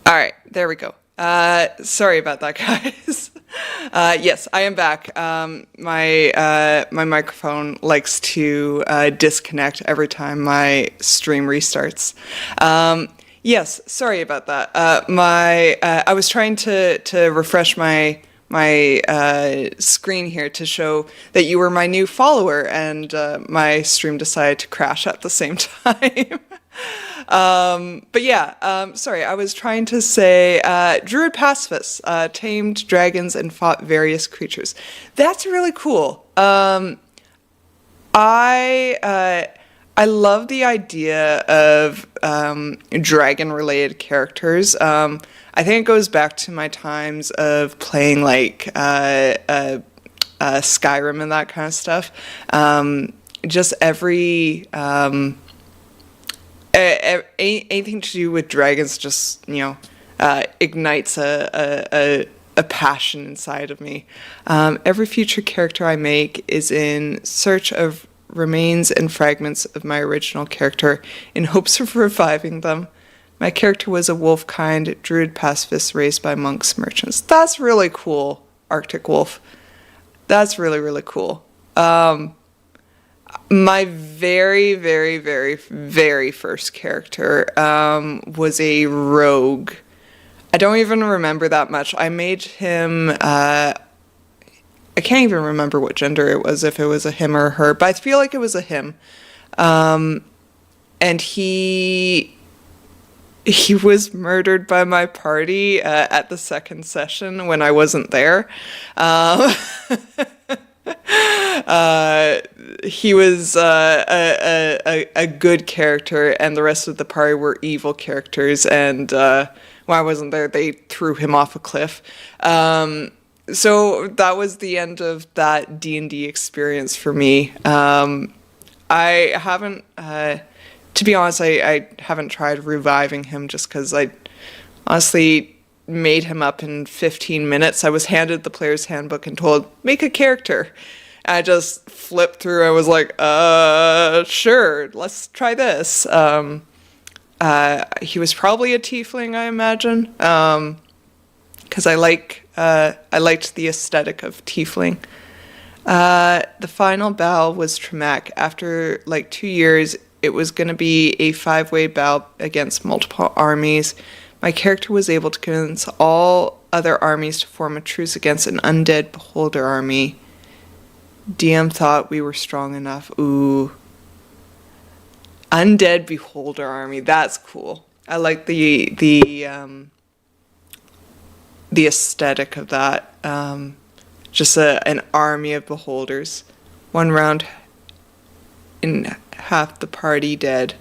All right, there we go. Sorry about that, guys. Yes, I am back. My microphone likes to disconnect every time my stream restarts. Yes, sorry about that. I was trying to refresh my screen here to show that you were my new follower, and my stream decided to crash at the same time. But yeah, sorry, I was trying to say, Druid pacifists, tamed dragons and fought various creatures. That's really cool. I love the idea of dragon-related characters. I think it goes back to my times of playing like Skyrim and that kind of stuff. Just every anything to do with dragons just ignites a passion inside of me. Every future character I make is in search of remains and fragments of my original character in hopes of reviving them. My character was a wolf-kind druid pacifist raised by monks merchants. That's really cool, Arctic Wolf. That's really, really cool. My very, very, very, very first character was a rogue. I don't even remember that much. I made him, I can't even remember what gender it was, if it was a him or a her, but I feel like it was a him. And he was murdered by my party at the second session when I wasn't there. He was a good character, and the rest of the party were evil characters, and when I wasn't there, they threw him off a cliff. So that was the end of that D&D experience for me. I haven't, to be honest, I haven't tried reviving him just because I honestly made him up in 15 minutes. I was handed the player's handbook and told, make a character. I just flipped through. I was like, sure, let's try this. He was probably a tiefling, I imagine, because I liked the aesthetic of tiefling. The final battle was traumatic. After like 2 years, it was going to be a 5-way battle against multiple armies. My character was able to convince all other armies to form a truce against an undead beholder army. DM thought we were strong enough. Ooh. Undead beholder army. That's cool. I like the aesthetic of that. Just an army of beholders. One round and half the party dead.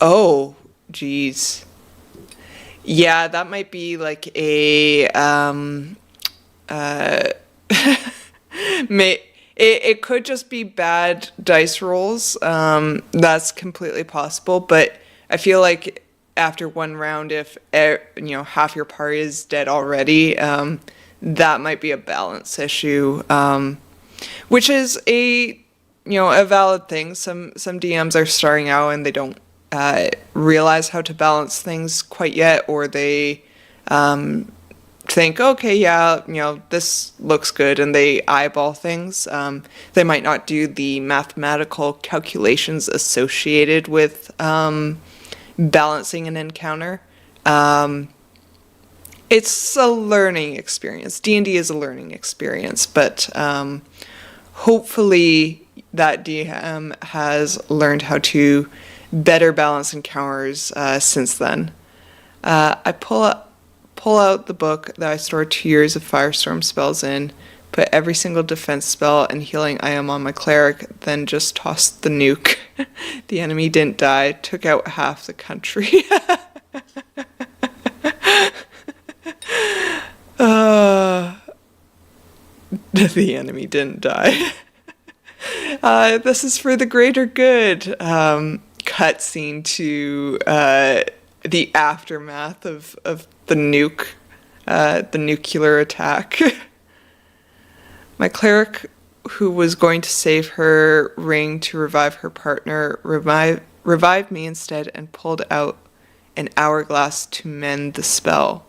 Oh, geez. Yeah, that might be like a it could just be bad dice rolls. That's completely possible, but I feel like after one round, if half your party is dead already, that might be a balance issue, which is a valid thing. Some DMs are starting out and they don't realize how to balance things quite yet, or they think, okay, yeah, this looks good, and they eyeball things. They might not do the mathematical calculations associated with balancing an encounter. It's a learning experience. D&D is a learning experience, but hopefully that DM has learned how to better balance encounters since then. I pull out the book that I stored 2 years of Firestorm spells in, put every single defense spell and healing item on my cleric, then just tossed the nuke. The enemy didn't die, took out half the country. The enemy didn't die. This is for the greater good. Cutscene to the aftermath of the nuke, the nuclear attack. My cleric, who was going to save her ring to revive her partner, revived me instead and pulled out an hourglass to mend the spell.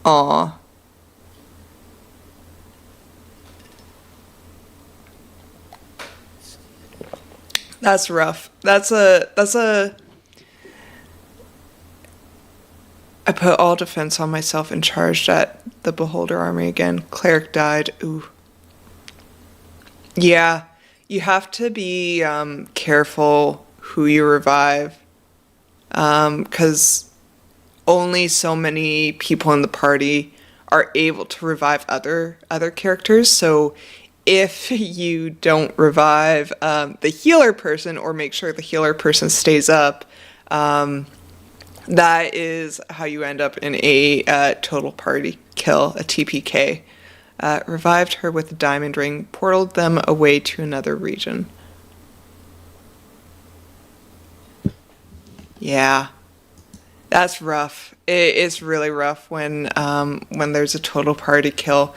Aw. That's rough. I put all defense on myself and charged at the Beholder army again. Cleric died. Ooh. Yeah, you have to be careful who you revive, because only so many people in the party are able to revive other characters. So if you don't revive the healer person or make sure the healer person stays up, that is how you end up in a total party kill, a TPK. Revived her with a diamond ring, portaled them away to another region. Yeah, that's rough. It's really rough when there's a total party kill.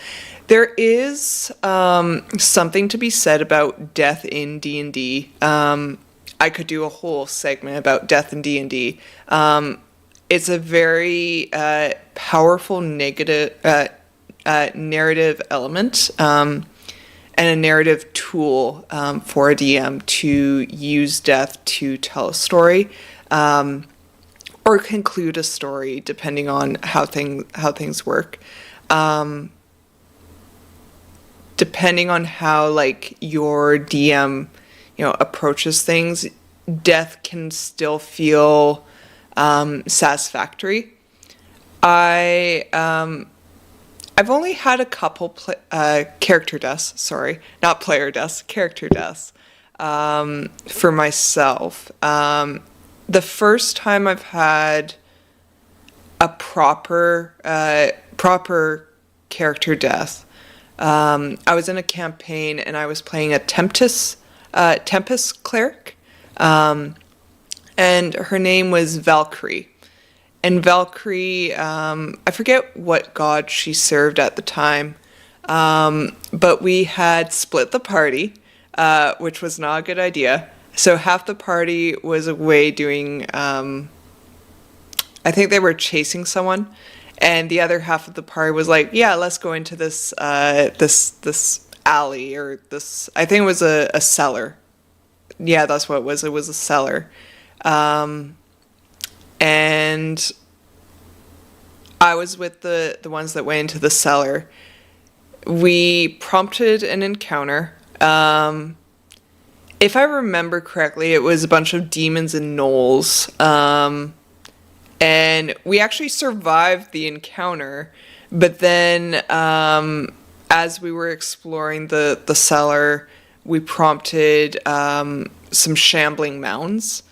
There is something to be said about death in D&D. I could do a whole segment about death in D&D. It's a very powerful negative narrative element, and a narrative tool for a DM to use death to tell a story, or conclude a story, depending on how things work. Depending on how like your DM, approaches things, death can still feel satisfactory. I've only had a couple character deaths. Sorry, not player deaths, character deaths for myself. The first time I've had a proper character death, I was in a campaign and I was playing a Tempest cleric, and her name was Valkyrie. And Valkyrie, I forget what god she served at the time, but we had split the party, which was not a good idea. So half the party was away doing, I think they were chasing someone, and the other half of the party was like, yeah, let's go into this this alley, or this, I think it was a cellar. Yeah, that's what it was. It was a cellar. And I was with the ones that went into the cellar. We prompted an encounter. If I remember correctly, it was a bunch of demons and gnolls. And we actually survived the encounter. But then, as we were exploring the cellar, we prompted some shambling mounds,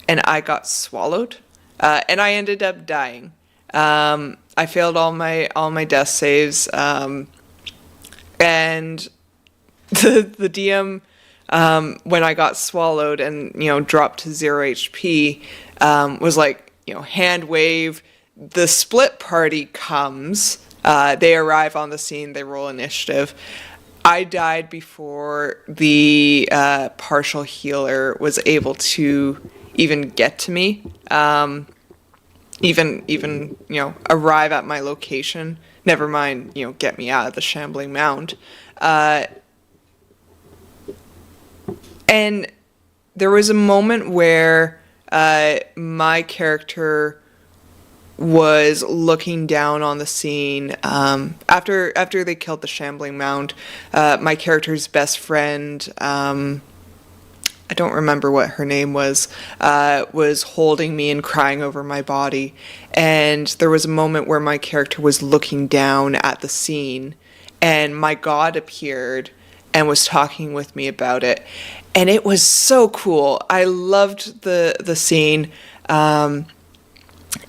and I got swallowed. And I ended up dying. I failed all my death saves, and the DM, when I got swallowed and dropped to 0 HP, was like, hand wave. The split party comes. They arrive on the scene. They roll initiative. I died before the partial healer was able to even get to me. Even arrive at my location, never mind get me out of the shambling mound. And there was a moment where my character was looking down on the scene after they killed the shambling mound. My character's best friend, I don't remember what her name was holding me and crying over my body. And there was a moment where my character was looking down at the scene, and my god appeared and was talking with me about it. And it was so cool. I loved the scene. And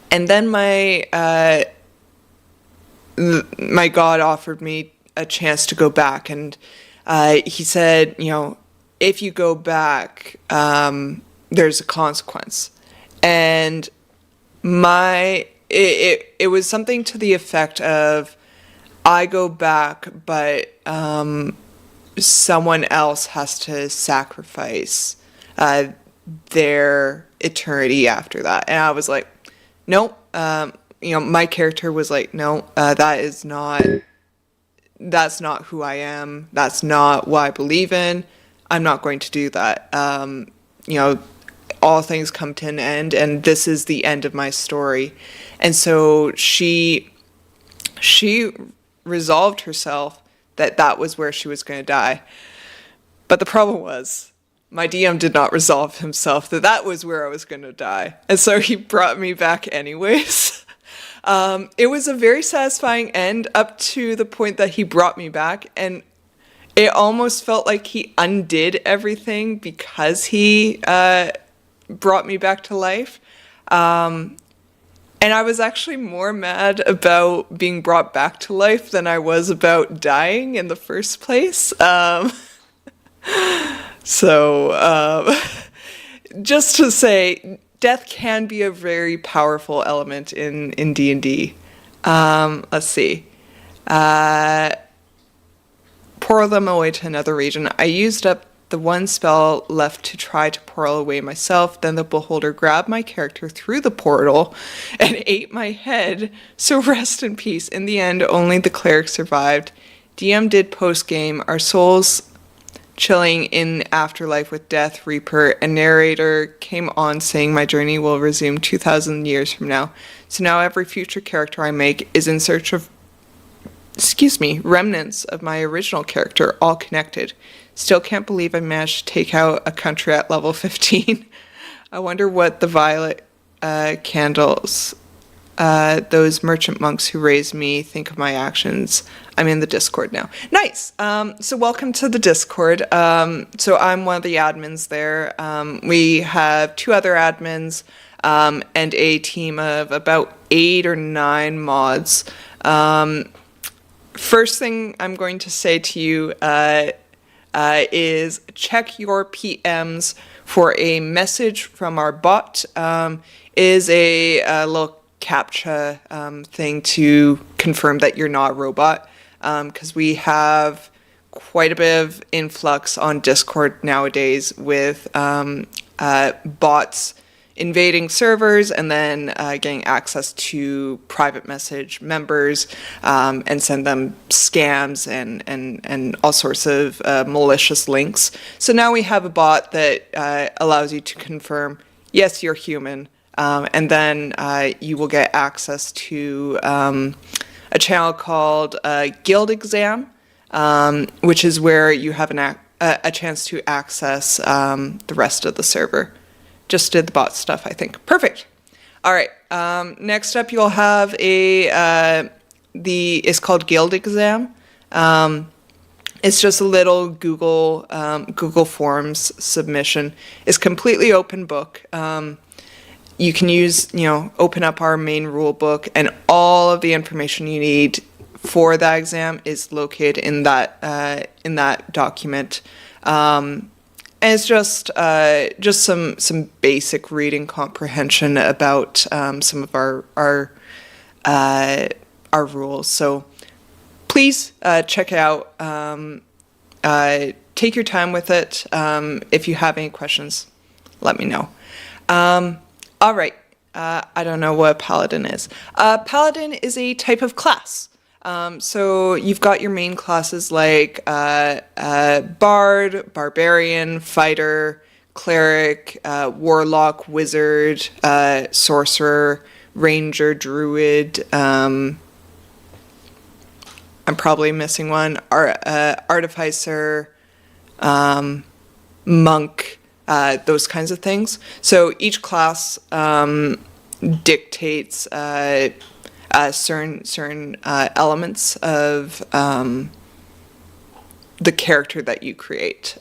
then my god offered me a chance to go back, and he said, if you go back, there's a consequence. And it was something to the effect of, I go back, but someone else has to sacrifice their eternity after that. And I was like, nope. My character was like, no, that's not who I am. That's not what I believe in. I'm not going to do that. All things come to an end, and this is the end of my story. And so she resolved herself that was where she was going to die. But the problem was, my DM did not resolve himself that was where I was going to die. And so he brought me back anyways. It was a very satisfying end up to the point that he brought me back. And it almost felt like he undid everything because he brought me back to life. And I was actually more mad about being brought back to life than I was about dying in the first place. Just to say, death can be a very powerful element in D&D. Let's see. Portal them away to another region. I used up the one spell left to try to portal away myself. Then the beholder grabbed my character through the portal and ate my head. So rest in peace. In the end, only the cleric survived. DM did post-game. Our souls chilling in afterlife with Death Reaper, and narrator came on saying my journey will resume 2,000 years from now. So now every future character I make is in search of, remnants of my original character, all connected. Still can't believe I managed to take out a country at level 15. I wonder what the violet candles, those merchant monks who raised me, think of my actions. I'm in the Discord now. Nice. So welcome to the Discord. So I'm one of the admins there. We have 2 other admins and a team of about 8 or 9 mods. First thing I'm going to say to you is check your PMs for a message from our bot. Is a little CAPTCHA thing to confirm that you're not a robot, because we have quite a bit of influx on Discord nowadays with bots invading servers and then getting access to private message members and send them scams and all sorts of malicious links. So now we have a bot that allows you to confirm, yes, you're human, and then you will get access to a channel called Guild Exam, which is where you have a chance to access the rest of the server. Just did the bot stuff, I think. Perfect. All right. Next up, you'll have it's called Guild Exam. It's just a little Google Forms submission. It's completely open book. You can open up our main rule book, and all of the information you need for that exam is located in that document. And it's just some basic reading comprehension about some of our rules. So please check it out. Take your time with it. If you have any questions, let me know. All right. I don't know what a paladin is. Paladin is a type of class. So you've got your main classes like Bard, Barbarian, Fighter, Cleric, Warlock, Wizard, Sorcerer, Ranger, Druid. I'm probably missing one. Artificer, Monk, those kinds of things. So each class dictates certain elements of the character that you create.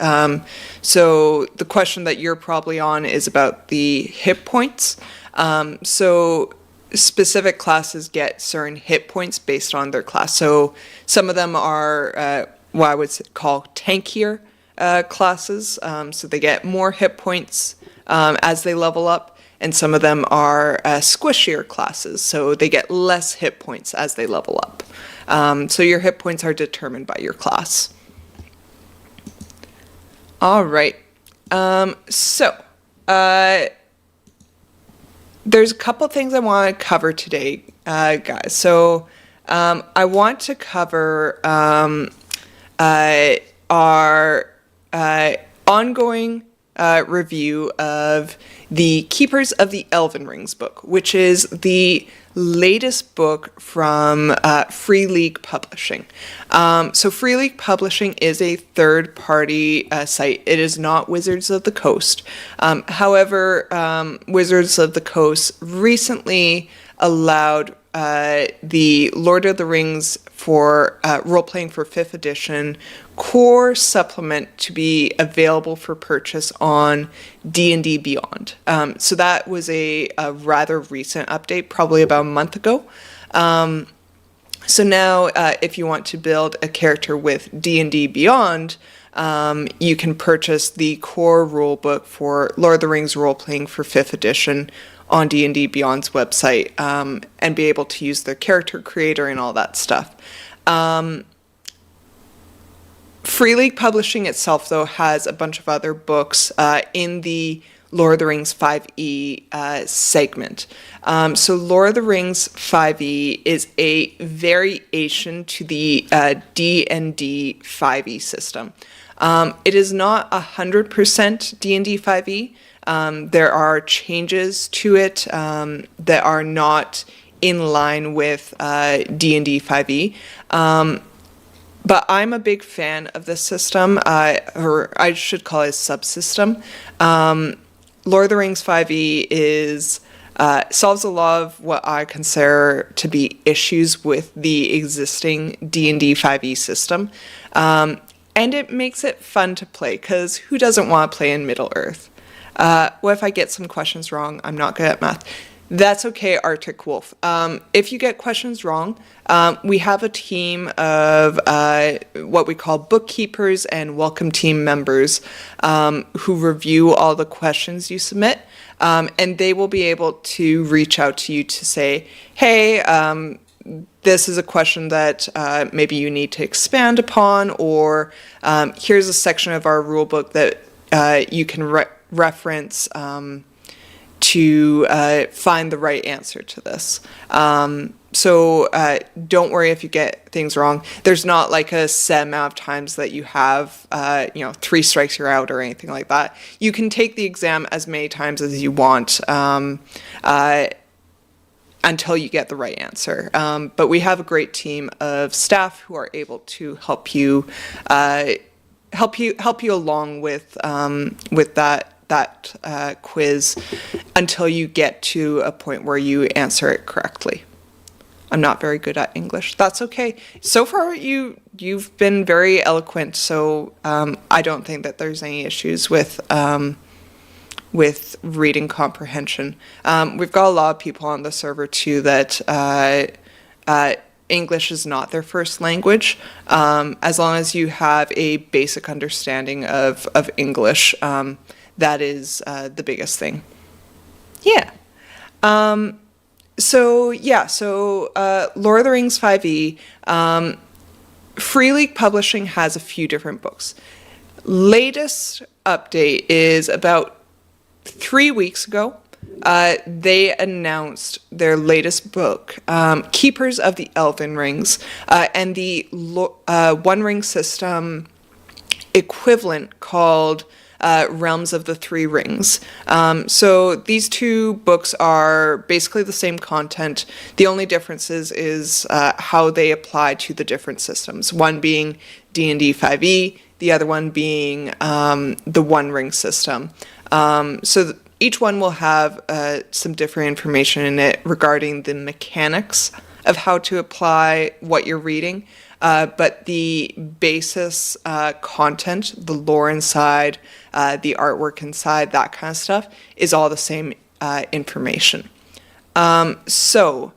So the question that you're probably on is about the hit points. So specific classes get certain hit points based on their class. So some of them are what I would call tankier classes. So they get more hit points as they level up. And some of them are squishier classes, so they get less hit points as they level up. So your hit points are determined by your class. All right. So There's a couple things I want to cover today, guys. So I want to cover our ongoing review of the Keepers of the Elven-Rings book, which is the latest book from Free League Publishing. So Free League Publishing is a third-party site. It is not Wizards of the Coast. However, Wizards of the Coast recently allowed the Lord of the Rings for role-playing for 5th edition core supplement to be available for purchase on D&D Beyond. So that was a rather recent update, probably about a month ago. So now if you want to build a character with D&D Beyond, you can purchase the core rulebook for Lord of the Rings role-playing for 5th edition on D&D Beyond's website, and be able to use their character creator and all that stuff. Free League Publishing itself, though, has a bunch of other books in the Lord of the Rings 5e segment. So Lord of the Rings 5e is a variation to the D&D 5e system. It is not 100% D&D 5e. There are changes to it that are not in line with D&D 5e. But I'm a big fan of this system, or I should call it a subsystem. Lord of the Rings 5e is solves a lot of what I consider to be issues with the existing D&D 5e system. And it makes it fun to play, because who doesn't want to play in Middle-earth? What if I get some questions wrong? I'm not good at math. That's okay, Arctic Wolf. If you get questions wrong, we have a team of what we call bookkeepers and welcome team members who review all the questions you submit, and they will be able to reach out to you to say, hey, this is a question that maybe you need to expand upon, or here's a section of our rulebook that you can reference to find the right answer to this. So don't worry if you get things wrong. There's not like a set amount of times that you have, 3 strikes you're out or anything like that. You can take the exam as many times as you want until you get the right answer. But we have a great team of staff who are able to help you along with that quiz until you get to a point where you answer it correctly. I'm not very good at English. That's okay. So far, you've been very eloquent, so I don't think that there's any issues with reading comprehension. We've got a lot of people on the server too that English is not their first language. As long as you have a basic understanding of English, that is the biggest thing. Yeah. So Lord of the Rings 5e, Free League Publishing has a few different books. Latest update is about 3 weeks ago. They announced their latest book, Keepers of the Elven-Rings, and the One Ring system equivalent called Realms of the Three Rings. So these two books are basically the same content. The only difference is how they apply to the different systems. One being D&D 5e, the other one being the One Ring system. So each one will have some different information in it regarding the mechanics of how to apply what you're reading. But the basis content, the lore inside, the artwork inside, that kind of stuff, is all the same information. So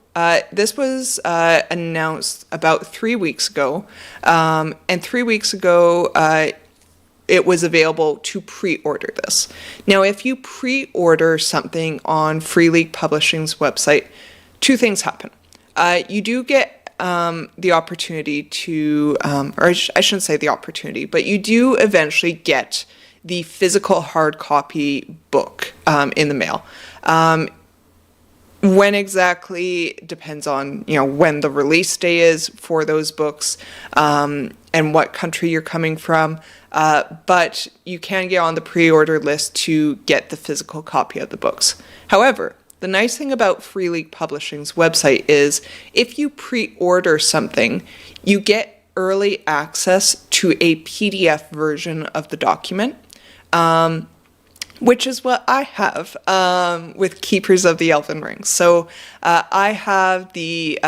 this was announced about 3 weeks ago, and 3 weeks ago it was available to pre-order this. Now, if you pre-order something on Free League Publishing's website, 2 things happen. You do get the opportunity to, or I shouldn't say the opportunity, but you do eventually get the physical hard copy book in the mail. When exactly depends on, when the release day is for those books, and what country you're coming from. But you can get on the pre-order list to get the physical copy of the books. However, the nice thing about Free League Publishing's website is if you pre-order something, you get early access to a PDF version of the document, which is what I have with Keepers of the Elven-Rings. So I have the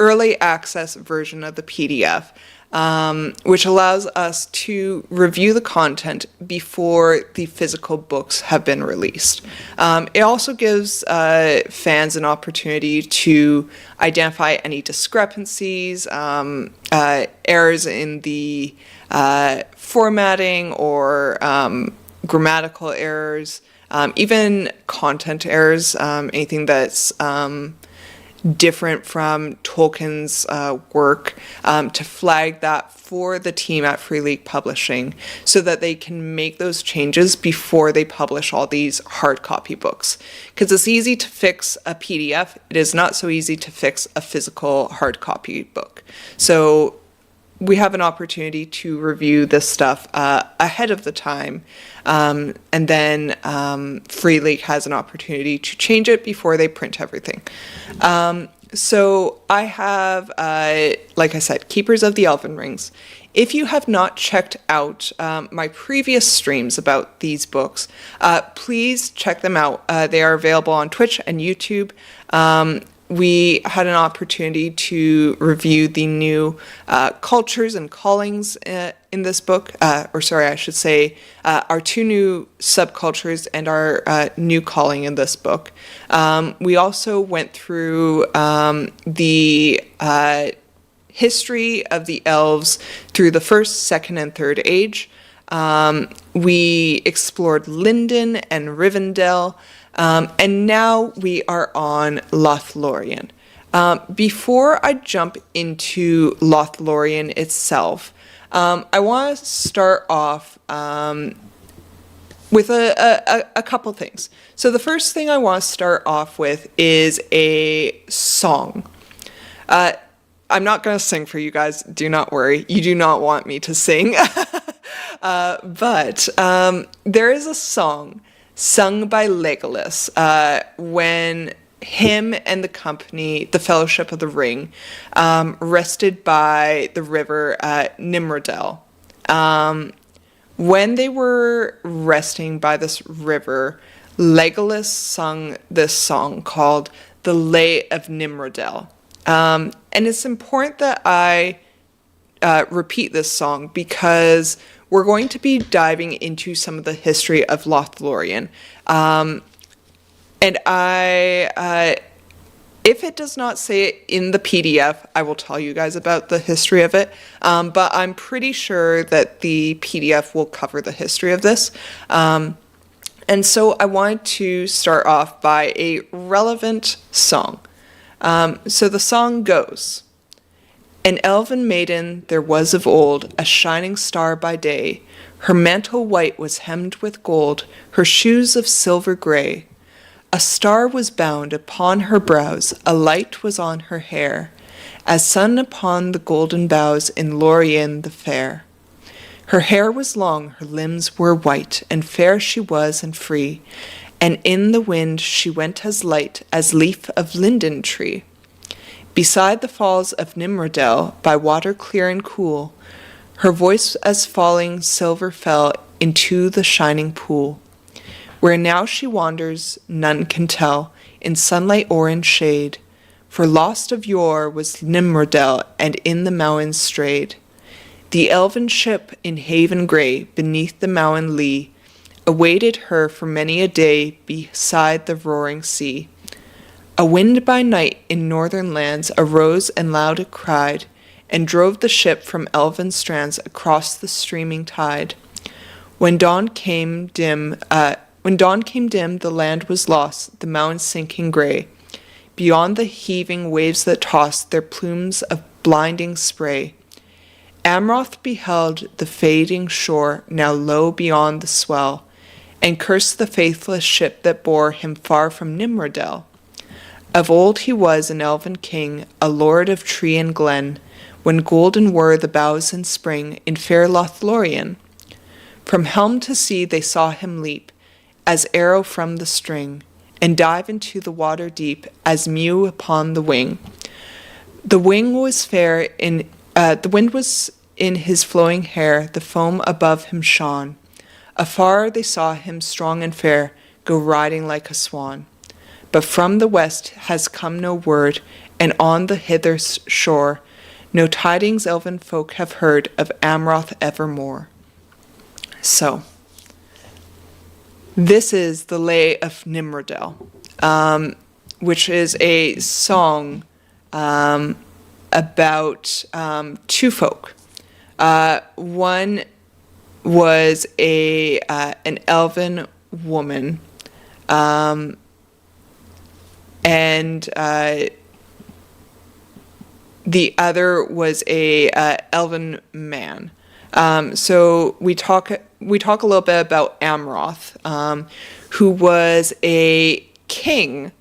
early access version of the PDF, which allows us to review the content before the physical books have been released. It also gives fans an opportunity to identify any discrepancies, errors in the formatting or grammatical errors, even content errors, anything that's different from Tolkien's work, to flag that for the team at Free League Publishing so that they can make those changes before they publish all these hard copy books. Because it's easy to fix a PDF, it is not so easy to fix a physical hard copy book. So we have an opportunity to review this stuff ahead of the time, and then Free League has an opportunity to change it before they print everything. So I have, like I said, Keepers of the Elven-Rings. If you have not checked out my previous streams about these books, please check them out. They are available on Twitch and YouTube. We had an opportunity to review the new cultures and callings in this book, our two new subcultures and our new calling in this book. We also went through the history of the elves through the first, second, and third age. We explored Lindon and Rivendell. And now we are on Lothlorien. Before I jump into Lothlorien itself, I want to start off with a couple things. So the first thing I want to start off with is a song. I'm not going to sing for you guys. Do not worry. You do not want me to sing. But there is a song sung by Legolas when him and the company, the Fellowship of the Ring, rested by the river Nimrodel. When they were resting by this river, Legolas sung this song called The Lay of Nimrodel. And it's important that I repeat this song because we're going to be diving into some of the history of Lothlorien. And if it does not say it in the PDF, I will tell you guys about the history of it. But I'm pretty sure that the PDF will cover the history of this. And so I wanted to start off by a relevant song. So the song goes: An elven maiden there was of old, a shining star by day. Her mantle white was hemmed with gold, her shoes of silver gray. A star was bound upon her brows, a light was on her hair, as sun upon the golden boughs in Lorien the fair. Her hair was long, her limbs were white, and fair she was and free, and in the wind she went as light as leaf of linden tree. Beside the falls of Nimrodel, by water clear and cool, her voice as falling silver fell into the shining pool. Where now she wanders, none can tell, in sunlight or in shade, for lost of yore was Nimrodel, and in the mountains strayed. The elven ship in haven grey, beneath the mountain lee, awaited her for many a day beside the roaring sea. A wind by night in northern lands arose and loud it cried, and drove the ship from elven strands across the streaming tide. When dawn came dim, the land was lost, the mountains sinking grey. Beyond the heaving waves that tossed their plumes of blinding spray. Amroth beheld the fading shore now low beyond the swell, and cursed the faithless ship that bore him far from Nimrodel. Of old he was an elven king, a lord of tree and glen, when golden were the boughs in spring in fair Lothlorien. From helm to sea they saw him leap, as arrow from the string, and dive into the water deep, as mew upon the wing. The wind was in his flowing hair, the foam above him shone. Afar they saw him strong and fair, go riding like a swan. But from the west has come no word, and on the hither shore no tidings elven folk have heard of Amroth evermore. So, this is the Lay of Nimrodel, which is a song about two folk. One was an elven woman, and the other was a elven man. So we talk a little bit about Amroth, who was a king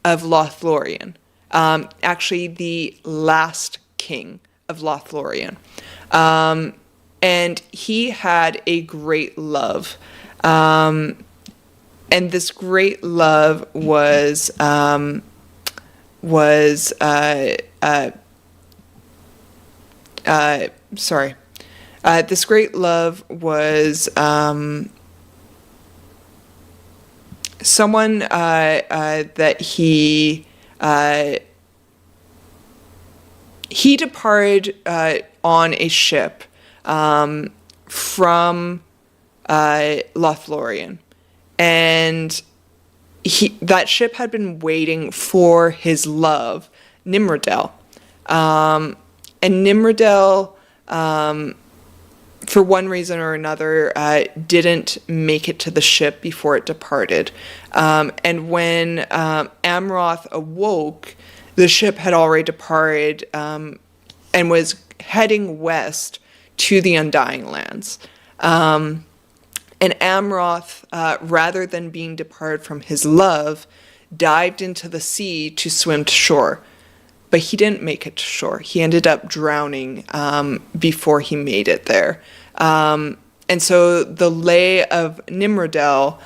of Lothlorien. Actually, the last king of Lothlorien. And he had a great love. And this great love was this great love was someone that he departed on a ship from Lothlorien, and that ship had been waiting for his love, Nimrodel, and Nimrodel, for one reason or another, didn't make it to the ship before it departed. And when Amroth awoke, the ship had already departed and was heading west to the Undying Lands. And Amroth, rather than being departed from his love, dived into the sea to swim to shore. But he didn't make it to shore. He ended up drowning before he made it there. And so the Lay of Nimrodel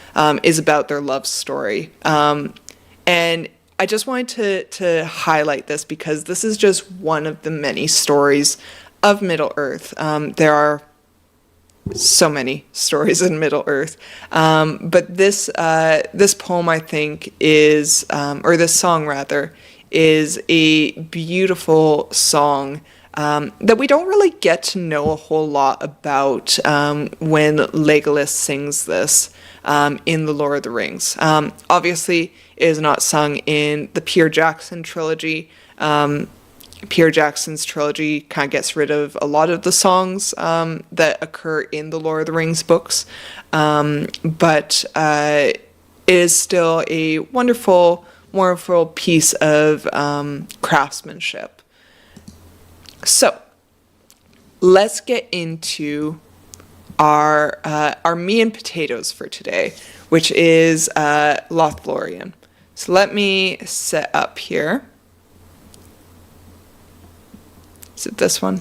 is about their love story. And I just wanted to highlight this because this is just one of the many stories of Middle-earth. There are so many stories in Middle-earth. But this poem, I think, is, or this song rather, is a beautiful song that we don't really get to know a whole lot about when Legolas sings this in The Lord of the Rings. Obviously, it is not sung in the Peter Jackson trilogy. Peter Jackson's trilogy kind of gets rid of a lot of the songs that occur in the Lord of the Rings books. But it is still a wonderful piece of craftsmanship. So, let's get into our meat and potatoes for today, which is Lothlorien. So let me set up here. Is it this one?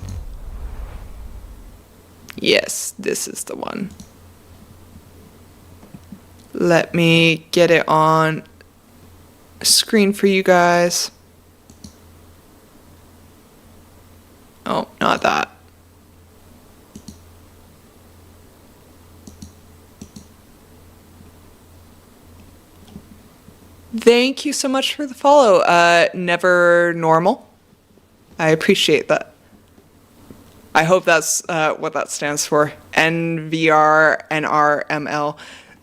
Yes, this is the one. Let me get it on screen for you guys. Oh, not that. Thank you so much for the follow, Never Normal. I appreciate that. I hope that's what that stands for. NVRNRML.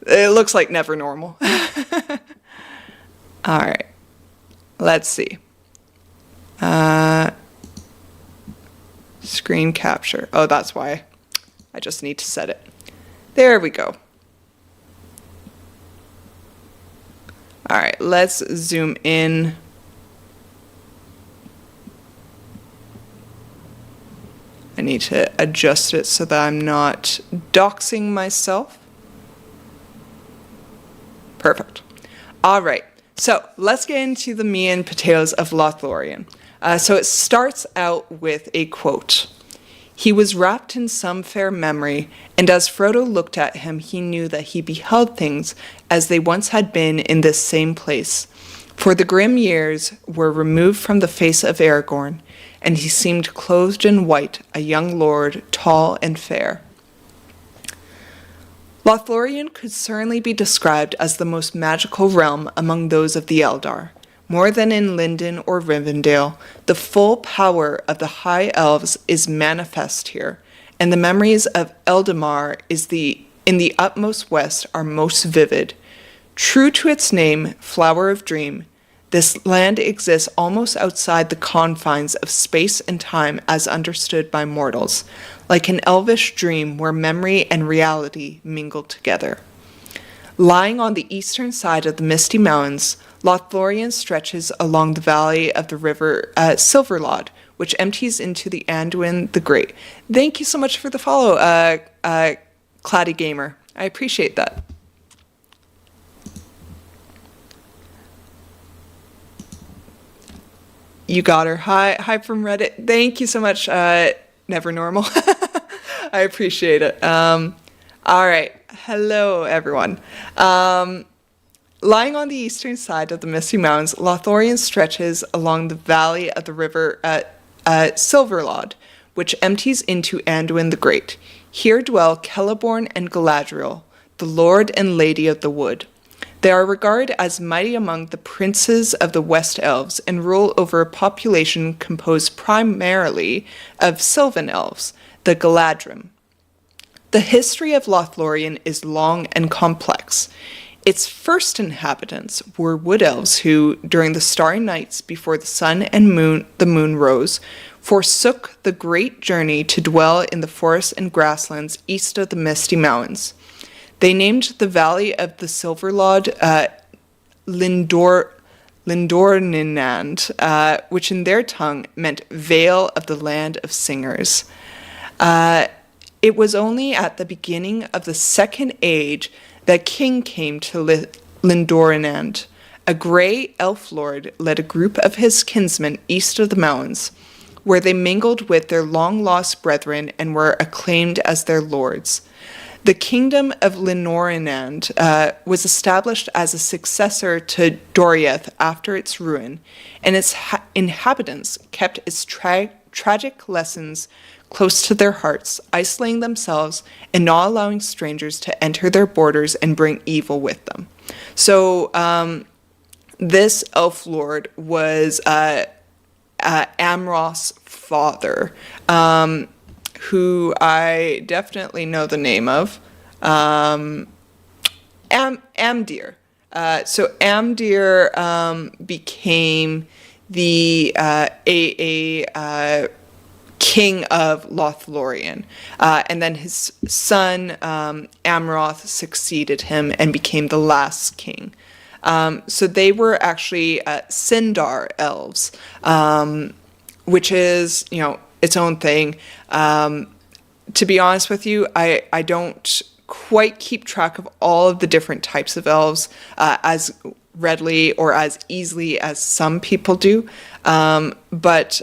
It looks like Never Normal. All right. Let's see. Screen capture. Oh, that's why. I just need to set it. There we go. All right, let's zoom in. I need to adjust it so that I'm not doxing myself. Perfect. All right. So let's get into the meat and potatoes of Lothlorien. So it starts out with a quote. He was wrapped in some fair memory, and as Frodo looked at him, he knew that he beheld things as they once had been in this same place. For the grim years were removed from the face of Aragorn, and he seemed clothed in white, a young lord, tall and fair. Lothlorien could certainly be described as the most magical realm among those of the Eldar. More than in Lindon or Rivendell, the full power of the High Elves is manifest here, and the memories of Eldamar in the utmost west are most vivid. True to its name, Flower of Dream, this land exists almost outside the confines of space and time as understood by mortals, like an elvish dream where memory and reality mingle together. Lying on the eastern side of the Misty Mountains, Lothlorien stretches along the valley of the river Silverlod, which empties into the Anduin the Great. Thank you so much for the follow, Claddy Gamer. I appreciate that. You got her. Hi from Reddit. Thank you so much, Never Normal. I appreciate it. All right. Hello, everyone. Lying on the eastern side of the Misty Mountains, Lothlorien stretches along the valley of the river Silverlod, which empties into Anduin the Great. Here dwell Celeborn and Galadriel, the Lord and Lady of the Wood. They are regarded as mighty among the princes of the West Elves and rule over a population composed primarily of Sylvan Elves, the Galadrim. The history of Lothlorien is long and complex. Its first inhabitants were wood elves who, during the starry nights before the sun and the moon rose, forsook the great journey to dwell in the forests and grasslands east of the Misty Mountains. They named the valley of the Silverlod Lindorninand, which in their tongue meant Vale of the Land of Singers. It was only at the beginning of the Second Age that king came to Lindorninand. A grey elf lord led a group of his kinsmen east of the mountains, where they mingled with their long-lost brethren and were acclaimed as their lords. The kingdom of Lindorninand was established as a successor to Doriath after its ruin, and its inhabitants kept its tragic lessons close to their hearts, isolating themselves and not allowing strangers to enter their borders and bring evil with them. So this elf lord was Amroth's father, who I definitely know the name of, Amdir. So Amdir became the king of Lothlorien, and then his son Amroth succeeded him and became the last king. So they were actually Sindar elves, which is, its own thing. To be honest with you, I don't quite keep track of all of the different types of elves as readily or as easily as some people do. But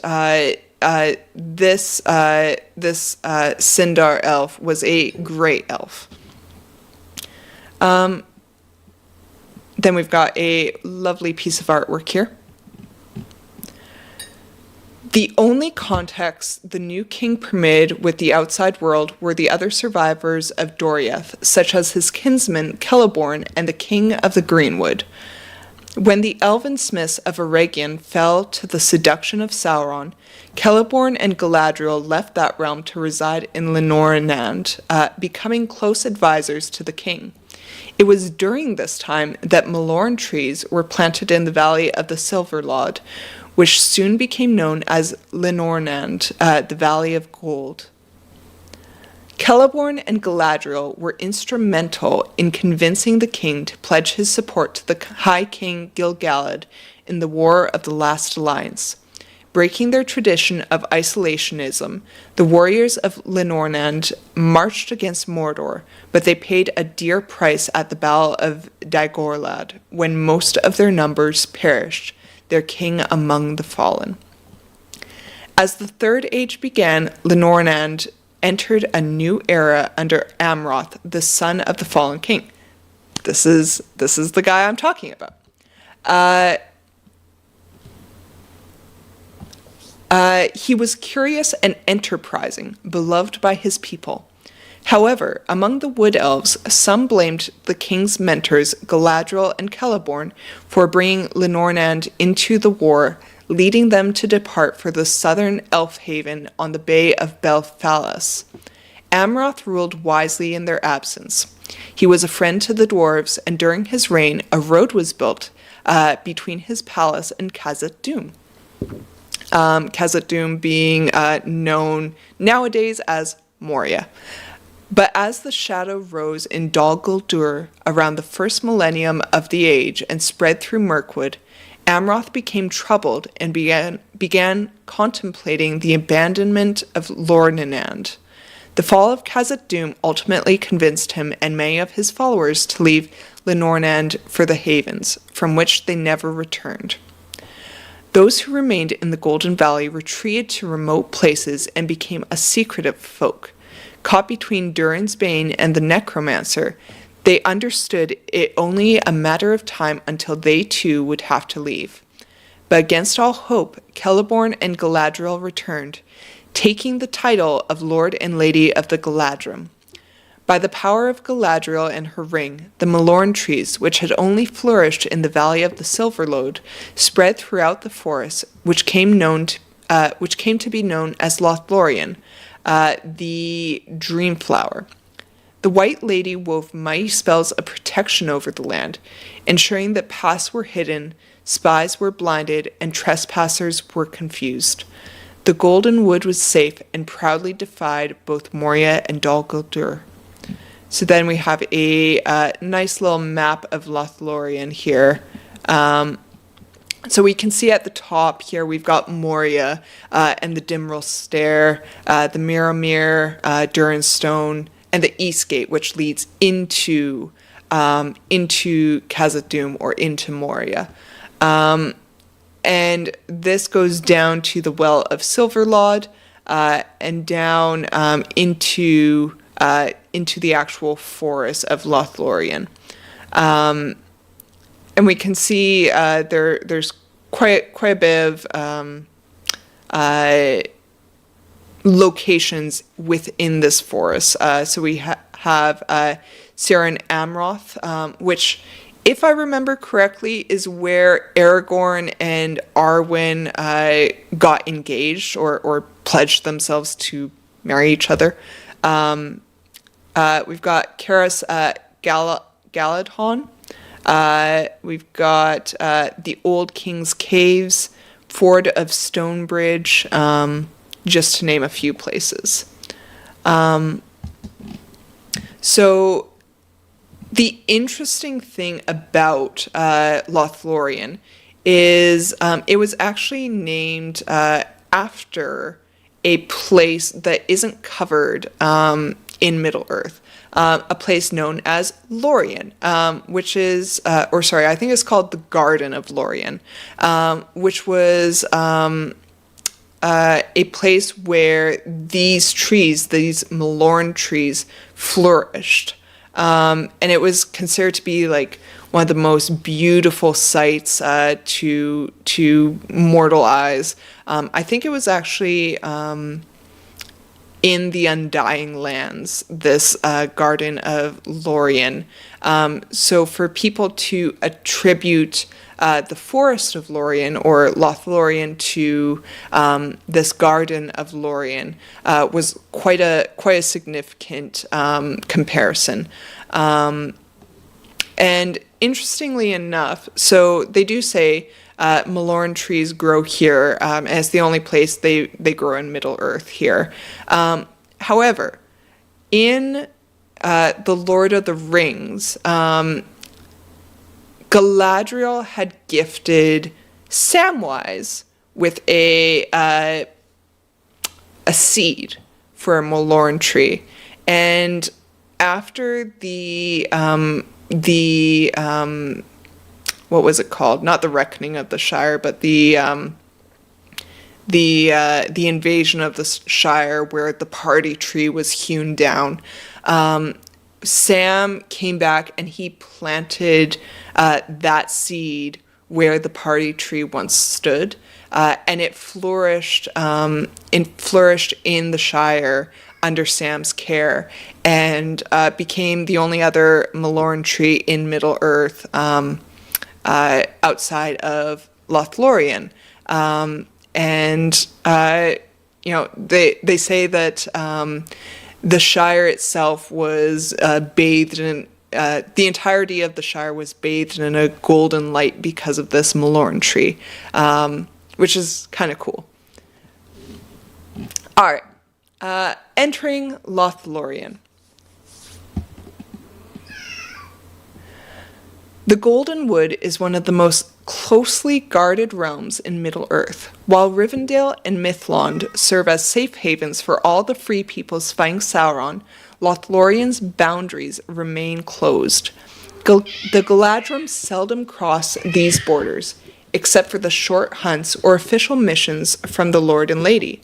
this Sindar elf was a great elf. Then we've got a lovely piece of artwork here. The only contacts the new king permitted with the outside world were the other survivors of Doriath, such as his kinsman Celeborn and the king of the Greenwood. When the elven smiths of Eregion fell to the seduction of Sauron, Celeborn and Galadriel left that realm to reside in Lindorninand, becoming close advisors to the king. It was during this time that Malorn trees were planted in the valley of the Silverlod, which soon became known as Lindorninand, the Valley of Gold. Celeborn and Galadriel were instrumental in convincing the king to pledge his support to the High King Gil-galad in the War of the Last Alliance. Breaking their tradition of isolationism, the warriors of Lenormand marched against Mordor, but they paid a dear price at the Battle of Dagorlad, when most of their numbers perished, their king among the fallen. As the Third Age began, Lenormand entered a new era under Amroth, the son of the fallen king. This is the guy I'm talking about. He was curious and enterprising, beloved by his people. However, among the Wood Elves, some blamed the king's mentors Galadriel and Celeborn for bringing Lenormand into the war, leading them to depart for the southern elf haven on the Bay of Belfalas. Amroth ruled wisely in their absence. He was a friend to the dwarves, and during his reign, a road was built between his palace and Khazad-dûm. Khazad-dûm being known nowadays as Moria. But as the shadow rose in Dol Guldur around the first millennium of the age and spread through Mirkwood, Amroth became troubled and began contemplating the abandonment of Lornanand. The fall of Khazad-dûm ultimately convinced him and many of his followers to leave Lenormand for the Havens, from which they never returned. Those who remained in the Golden Valley retreated to remote places and became a secretive folk. Caught between Durin's Bane and the Necromancer, they understood it only a matter of time until they too would have to leave. But against all hope, Celeborn and Galadriel returned, taking the title of Lord and Lady of the Galadrim. By the power of Galadriel and her ring, the Malorn trees, which had only flourished in the valley of the Silverlode, spread throughout the forest, which came to be known as Lothlorien, the Dream Flower. The White Lady wove mighty spells of protection over the land, ensuring that paths were hidden, spies were blinded, and trespassers were confused. The Golden Wood was safe and proudly defied both Moria and Dol Guldur. So then we have a nice little map of Lothlorien here. So we can see at the top here we've got Moria and the Dimril Stair, the Mirror, Durin Stone, and the East Gate, which leads into Khazad-dûm or into Moria. And this goes down to the Well of Silverlod and down into the actual forest of Lothlorien. And we can see there's quite a bit of locations within this forest. So we have Seren Amroth, which, if I remember correctly, is where Aragorn and Arwen got engaged or pledged themselves to marry each other. We've got Caras Galadhon. We've got the Old King's Caves, Ford of Stonebridge, just to name a few places. So the interesting thing about Lothlorien is it was actually named after a place that isn't covered in Middle-earth. A place known as Lorien, which is, I think it's called the Garden of Lorien, which was a place where these trees, these Malorn trees, flourished. And it was considered to be like one of the most beautiful sights to mortal eyes. I think it was actually in the Undying Lands, this Garden of Lorien. So for people to attribute the Forest of Lorien or Lothlorien to this Garden of Lorien was quite a significant comparison. And interestingly enough, so they do say Malorn trees grow here, and it's the only place they grow in Middle-earth here. However, in The Lord of the Rings, Galadriel had gifted Samwise with a seed for a Malorn tree. And after the what was it called? Not the Reckoning of the Shire, but the invasion of the Shire, where the party tree was hewn down. Sam came back and he planted that seed where the party tree once stood, and it flourished. Flourished in the Shire under Sam's care, and became the only other Malorn tree in Middle Earth outside of Lothlorien. They say that the Shire itself was bathed in, the entirety of the Shire was bathed in a golden light because of this Malorn tree, which is kind of cool. All right, entering Lothlorien. The Golden Wood is one of the most closely guarded realms in Middle-earth. While Rivendell and Mithlond serve as safe havens for all the free peoples fighting Sauron, Lothlorien's boundaries remain closed. The Galadrim seldom cross these borders, except for the short hunts or official missions from the Lord and Lady.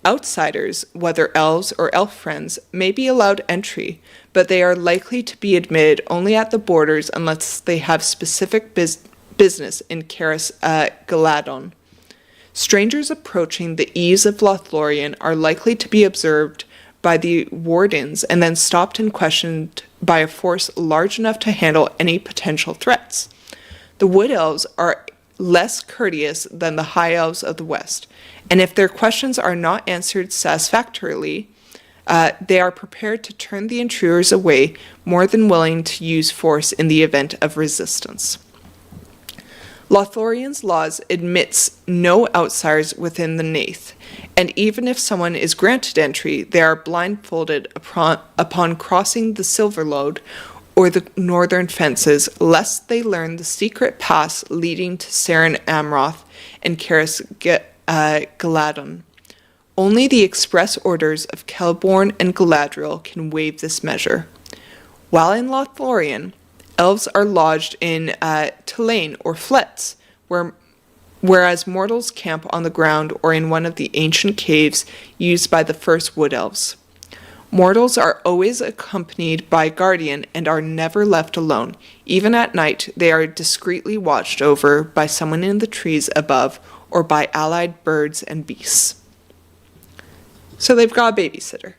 Outsiders, whether elves or elf friends, may be allowed entry, but they are likely to be admitted only at the borders unless they have specific business in Caris Galadon. Strangers approaching the eaves of Lothlorien are likely to be observed by the wardens and then stopped and questioned by a force large enough to handle any potential threats. The Wood Elves are less courteous than the High Elves of the West, and if their questions are not answered satisfactorily, they are prepared to turn the intruders away, more than willing to use force in the event of resistance. Lothlorien's laws admits no outsiders within the Nath, and even if someone is granted entry, they are blindfolded upon crossing the Silverlode or the northern fences, lest they learn the secret paths leading to Saren Amroth and Caris Galadon. Only the express orders of Celeborn and Galadriel can waive this measure. While in Lothlorien, elves are lodged in Telain or flets, whereas mortals camp on the ground or in one of the ancient caves used by the first Wood Elves. Mortals are always accompanied by a guardian and are never left alone. Even at night, they are discreetly watched over by someone in the trees above or by allied birds and beasts. So they've got a babysitter.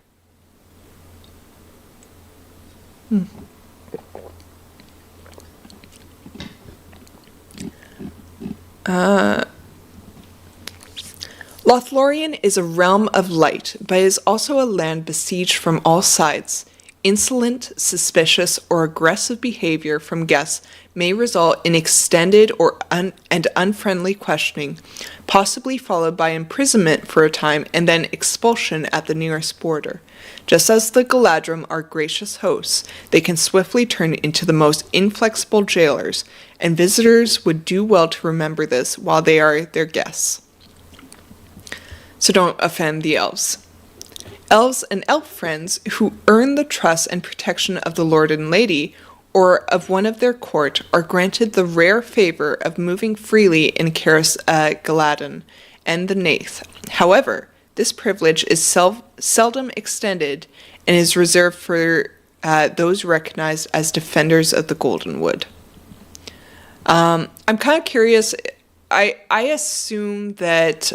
Lothlorien is a realm of light, but is also a land besieged from all sides. Insolent, suspicious, or aggressive behavior from guests may result in extended and unfriendly questioning, possibly followed by imprisonment for a time and then expulsion at the nearest border. Just as the Galadrim are gracious hosts, they can swiftly turn into the most inflexible jailers, and visitors would do well to remember this while they are their guests. So don't offend the elves. Elves and elf friends who earn the trust and protection of the Lord and Lady or of one of their court are granted the rare favor of moving freely in Caris Galadon and the Nath. However, this privilege is seldom extended and is reserved for those recognized as defenders of the Golden Wood. I'm kind of curious. I assume that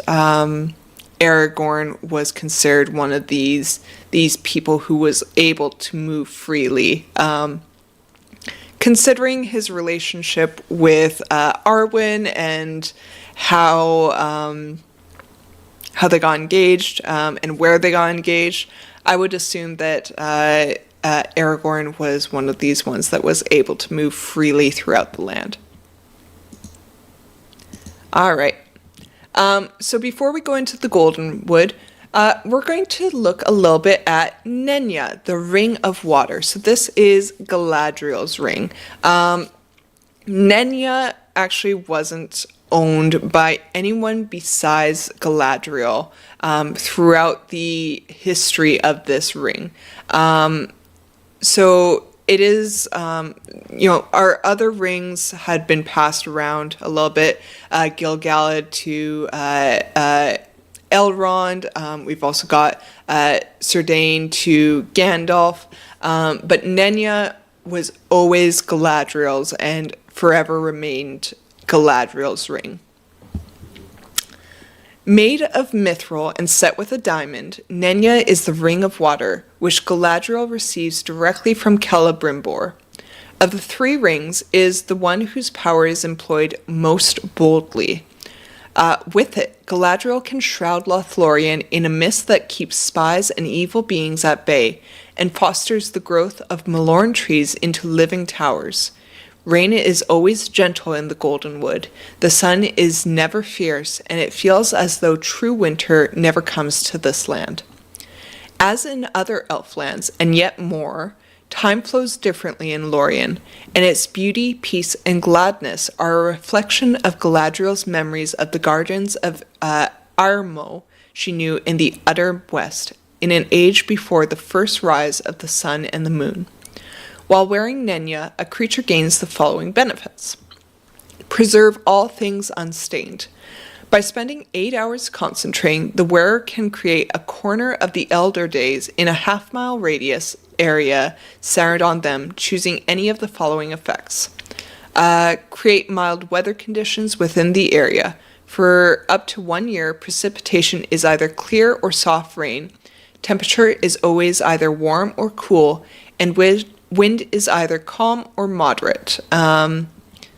Aragorn was considered one of these people who was able to move freely. Considering his relationship with Arwen and how they got engaged and where they got engaged, I would assume that Aragorn was one of these ones that was able to move freely throughout the land. All right. So before we go into the Golden Wood, we're going to look a little bit at Nenya, the Ring of Water. So this is Galadriel's ring. Nenya actually wasn't owned by anyone besides Galadriel throughout the history of this ring. So it is, our other rings had been passed around a little bit. Gil-galad to Elrond. We've also got Cerdain to Gandalf. But Nenya was always Galadriel's and forever remained Galadriel's ring. Made of mithril and set with a diamond, Nenya is the ring of water, which Galadriel receives directly from Celebrimbor. Of the three rings, is the one whose power is employed most boldly. With it, Galadriel can shroud Lothlorien in a mist that keeps spies and evil beings at bay, and fosters the growth of Malorn trees into living towers. Rain is always gentle in the Golden Wood. The sun is never fierce, and it feels as though true winter never comes to this land. As in other elf lands, and yet more, time flows differently in Lorien, and its beauty, peace, and gladness are a reflection of Galadriel's memories of the gardens of Armo she knew in the utter west, in an age before the first rise of the sun and the moon. While wearing Nenya, a creature gains the following benefits. Preserve all things unstained. By spending 8 hours concentrating, the wearer can create a corner of the Elder Days in a half-mile radius area centered on them, choosing any of the following effects. Create mild weather conditions within the area. For up to 1 year, precipitation is either clear or soft rain. Temperature is always either warm or cool, and wind is either calm or moderate. And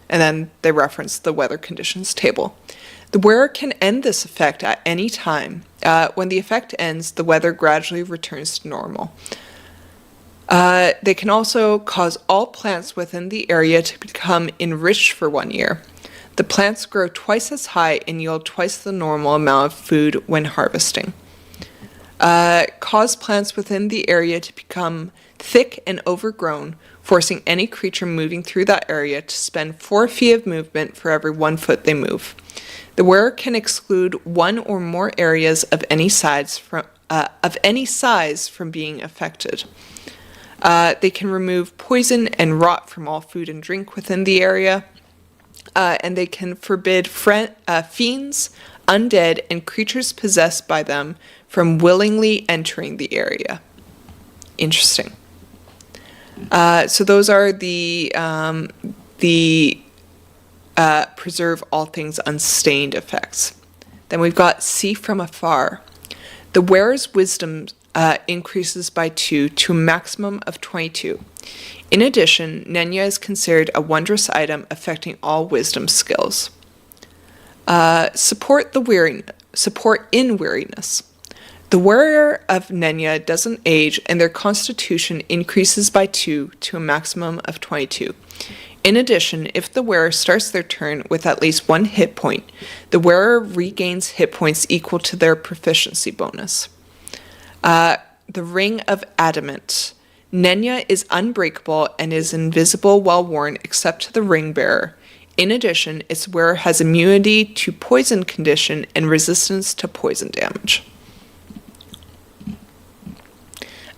then they reference the weather conditions table. The wearer can end this effect at any time. When the effect ends, the weather gradually returns to normal. They can also cause all plants within the area to become enriched for 1 year. The plants grow twice as high and yield twice the normal amount of food when harvesting. Cause plants within the area to become thick and overgrown, forcing any creature moving through that area to spend 4 feet of movement for every 1 foot they move. The wearer can exclude one or more areas of any size from being affected. They can remove poison and rot from all food and drink within the area, and they can forbid fiends, undead, and creatures possessed by them from willingly entering the area. Interesting. So those are the preserve all things unstained effects. Then we've got see from afar. The wearer's wisdom increases by 2 to a maximum of 22. In addition, Nenya is considered a wondrous item affecting all wisdom skills. Support in weariness. The wearer of Nenya doesn't age, and their constitution increases by 2 to a maximum of 22. In addition, if the wearer starts their turn with at least 1 hit point, the wearer regains hit points equal to their proficiency bonus. The Ring of Adamant. Nenya is unbreakable and is invisible while worn except to the ring bearer. In addition, its wearer has immunity to poison condition and resistance to poison damage.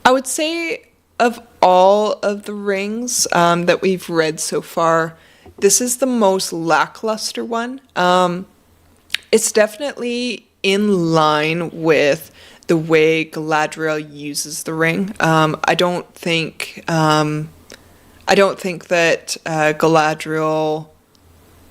I would say of all of the rings that we've read so far, this is the most lackluster one. It's definitely in line with the way Galadriel uses the ring. I don't think that Galadriel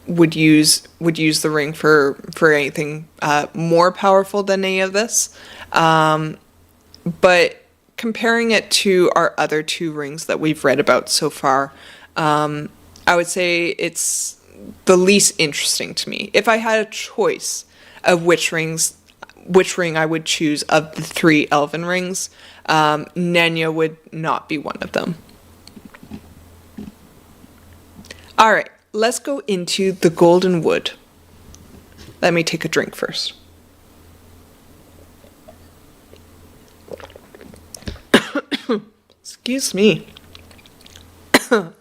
would use the ring for anything more powerful than any of this. But comparing it to our other 2 rings that we've read about so far, I would say it's the least interesting to me. If I had a choice of which ring I would choose of the 3 Elven-Rings, Nenya would not be one of them. All right, let's go into the Golden Wood. Let me take a drink first. Excuse me. All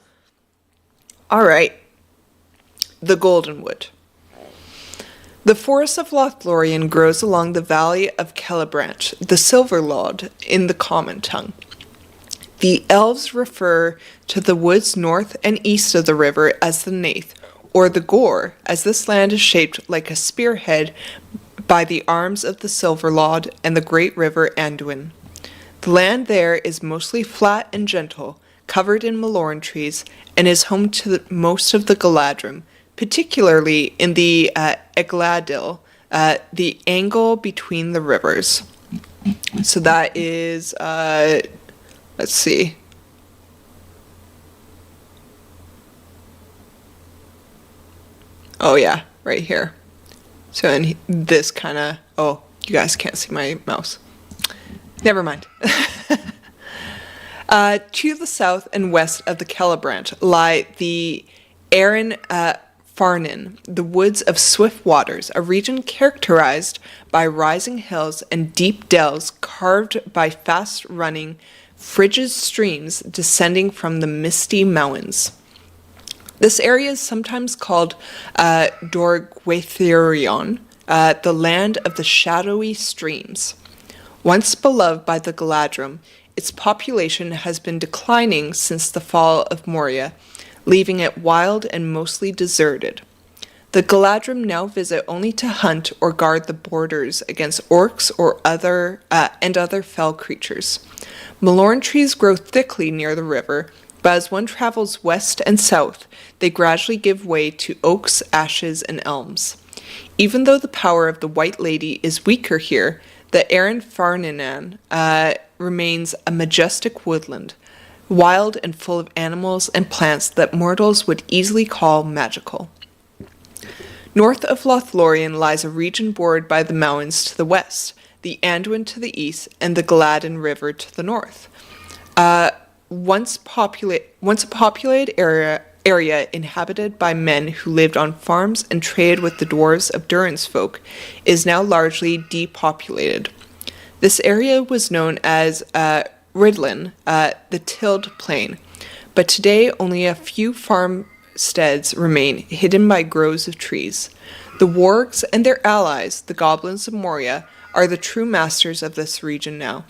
right. the Goldenwood. The forest of Lothlorien grows along the valley of Celebrant, the Silverlord in the common tongue. The elves refer to the woods north and east of the river as the Nath, or the Gore, as this land is shaped like a spearhead by the arms of the Silverlord and the great river Anduin. The land there is mostly flat and gentle, covered in Malorn trees, and is home to most of the Galadrim, particularly in the Egladil, the angle between the rivers. So that is, let's see. Oh yeah, right here. So in this kind of, oh, you guys can't see my mouse. Never mind. To the south and west of the Celebrant lie the Farnin, the woods of swift waters, a region characterized by rising hills and deep dells carved by fast-running, frigid streams descending from the misty mountains. This area is sometimes called Dorgwaetherion, the land of the shadowy streams. Once beloved by the Galadrim, its population has been declining since the fall of Moria, leaving it wild and mostly deserted. The Galadrim now visit only to hunt or guard the borders against orcs or other fell creatures. Malorn trees grow thickly near the river, but as one travels west and south, they gradually give way to oaks, ashes, and elms. Even though the power of the White Lady is weaker here, the Farninan remains a majestic woodland, wild and full of animals and plants that mortals would easily call magical. North of Lothlorien lies a region bordered by the mountains to the west, the Anduin to the east, and the Gladden River to the north. Once a populated area inhabited by men who lived on farms and traded with the dwarves of Durin's folk, is now largely depopulated. This area was known as Ridlin, the tilled plain, but today only a few farmsteads remain, hidden by groves of trees. The wargs and their allies, the goblins of Moria, are the true masters of this region now,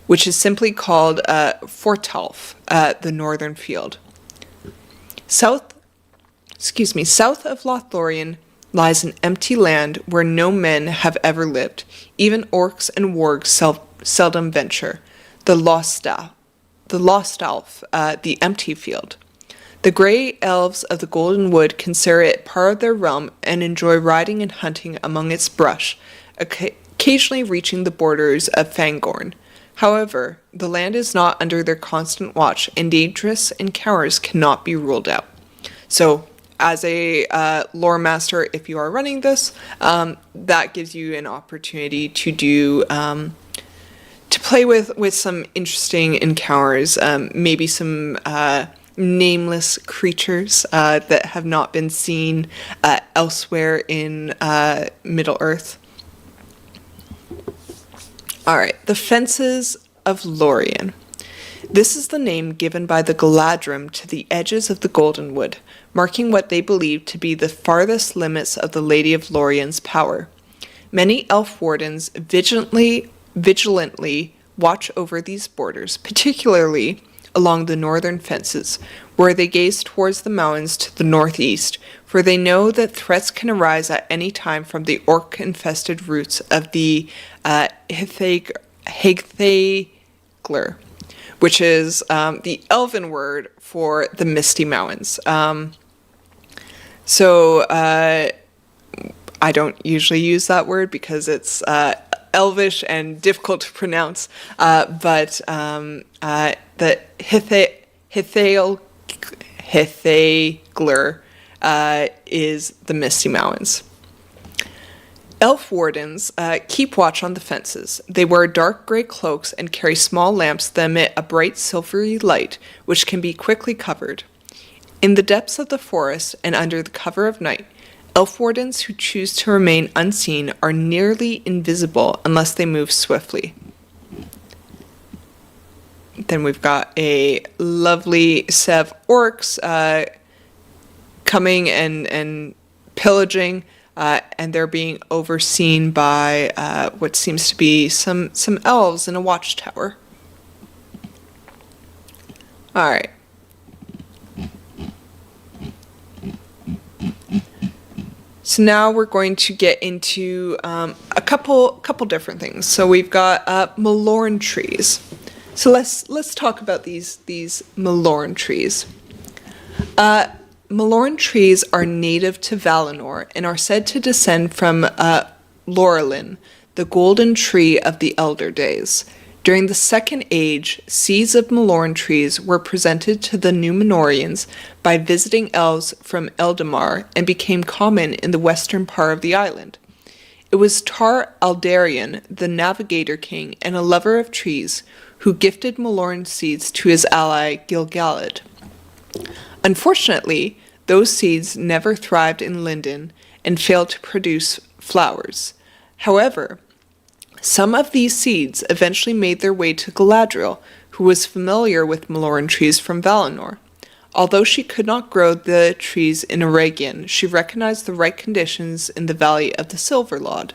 which is simply called Fortalf, the northern field. South of Lothlorien lies an empty land where no men have ever lived. Even orcs and wargs seldom venture. The Lostalf, the empty field. The grey elves of the Golden Wood consider it part of their realm and enjoy riding and hunting among its brush, occasionally reaching the borders of Fangorn. However, the land is not under their constant watch, and dangerous encounters cannot be ruled out. So, as a lore master, if you are running this, that gives you an opportunity to do to play with some interesting encounters, maybe some nameless creatures that have not been seen elsewhere in Middle Earth. Alright, the Fences of Lorien. This is the name given by the Galadrim to the edges of the Golden Wood, marking what they believe to be the farthest limits of the Lady of Lorien's power. Many elf wardens vigilantly watch over these borders, particularly along the northern fences, where they gaze towards the mountains to the northeast, for they know that threats can arise at any time from the orc-infested roots of the Hithagler, which is the elven word for the Misty Mountains. So I don't usually use that word because it's Elvish and difficult to pronounce, but the Hithagler is the Misty Mountains. Elf wardens keep watch on the fences. They wear dark gray cloaks and carry small lamps that emit a bright silvery light, which can be quickly covered. In the depths of the forest and under the cover of night, elf wardens who choose to remain unseen are nearly invisible unless they move swiftly. Then we've got a lovely set of orcs coming and pillaging, and they're being overseen by what seems to be some elves in a watchtower. All right. So now we're going to get into a couple different things. So we've got Lothlorien trees. So let's talk about these Lothlorien trees. Lothlorien trees are native to Valinor and are said to descend from Lorelin, the golden tree of the Elder Days. During the Second Age, seeds of Lothlorien trees were presented to the Númenóreans by visiting elves from Eldamar and became common in the western part of the island. It was Tar Aldarion, the Navigator King and a lover of trees, who gifted Lothlorien seeds to his ally Gil-galad. Unfortunately, those seeds never thrived in Lindon and failed to produce flowers. However, some of these seeds eventually made their way to Galadriel, who was familiar with Lothlorien trees from Valinor. Although she could not grow the trees in Eregion, she recognized the right conditions in the Valley of the Silverlord.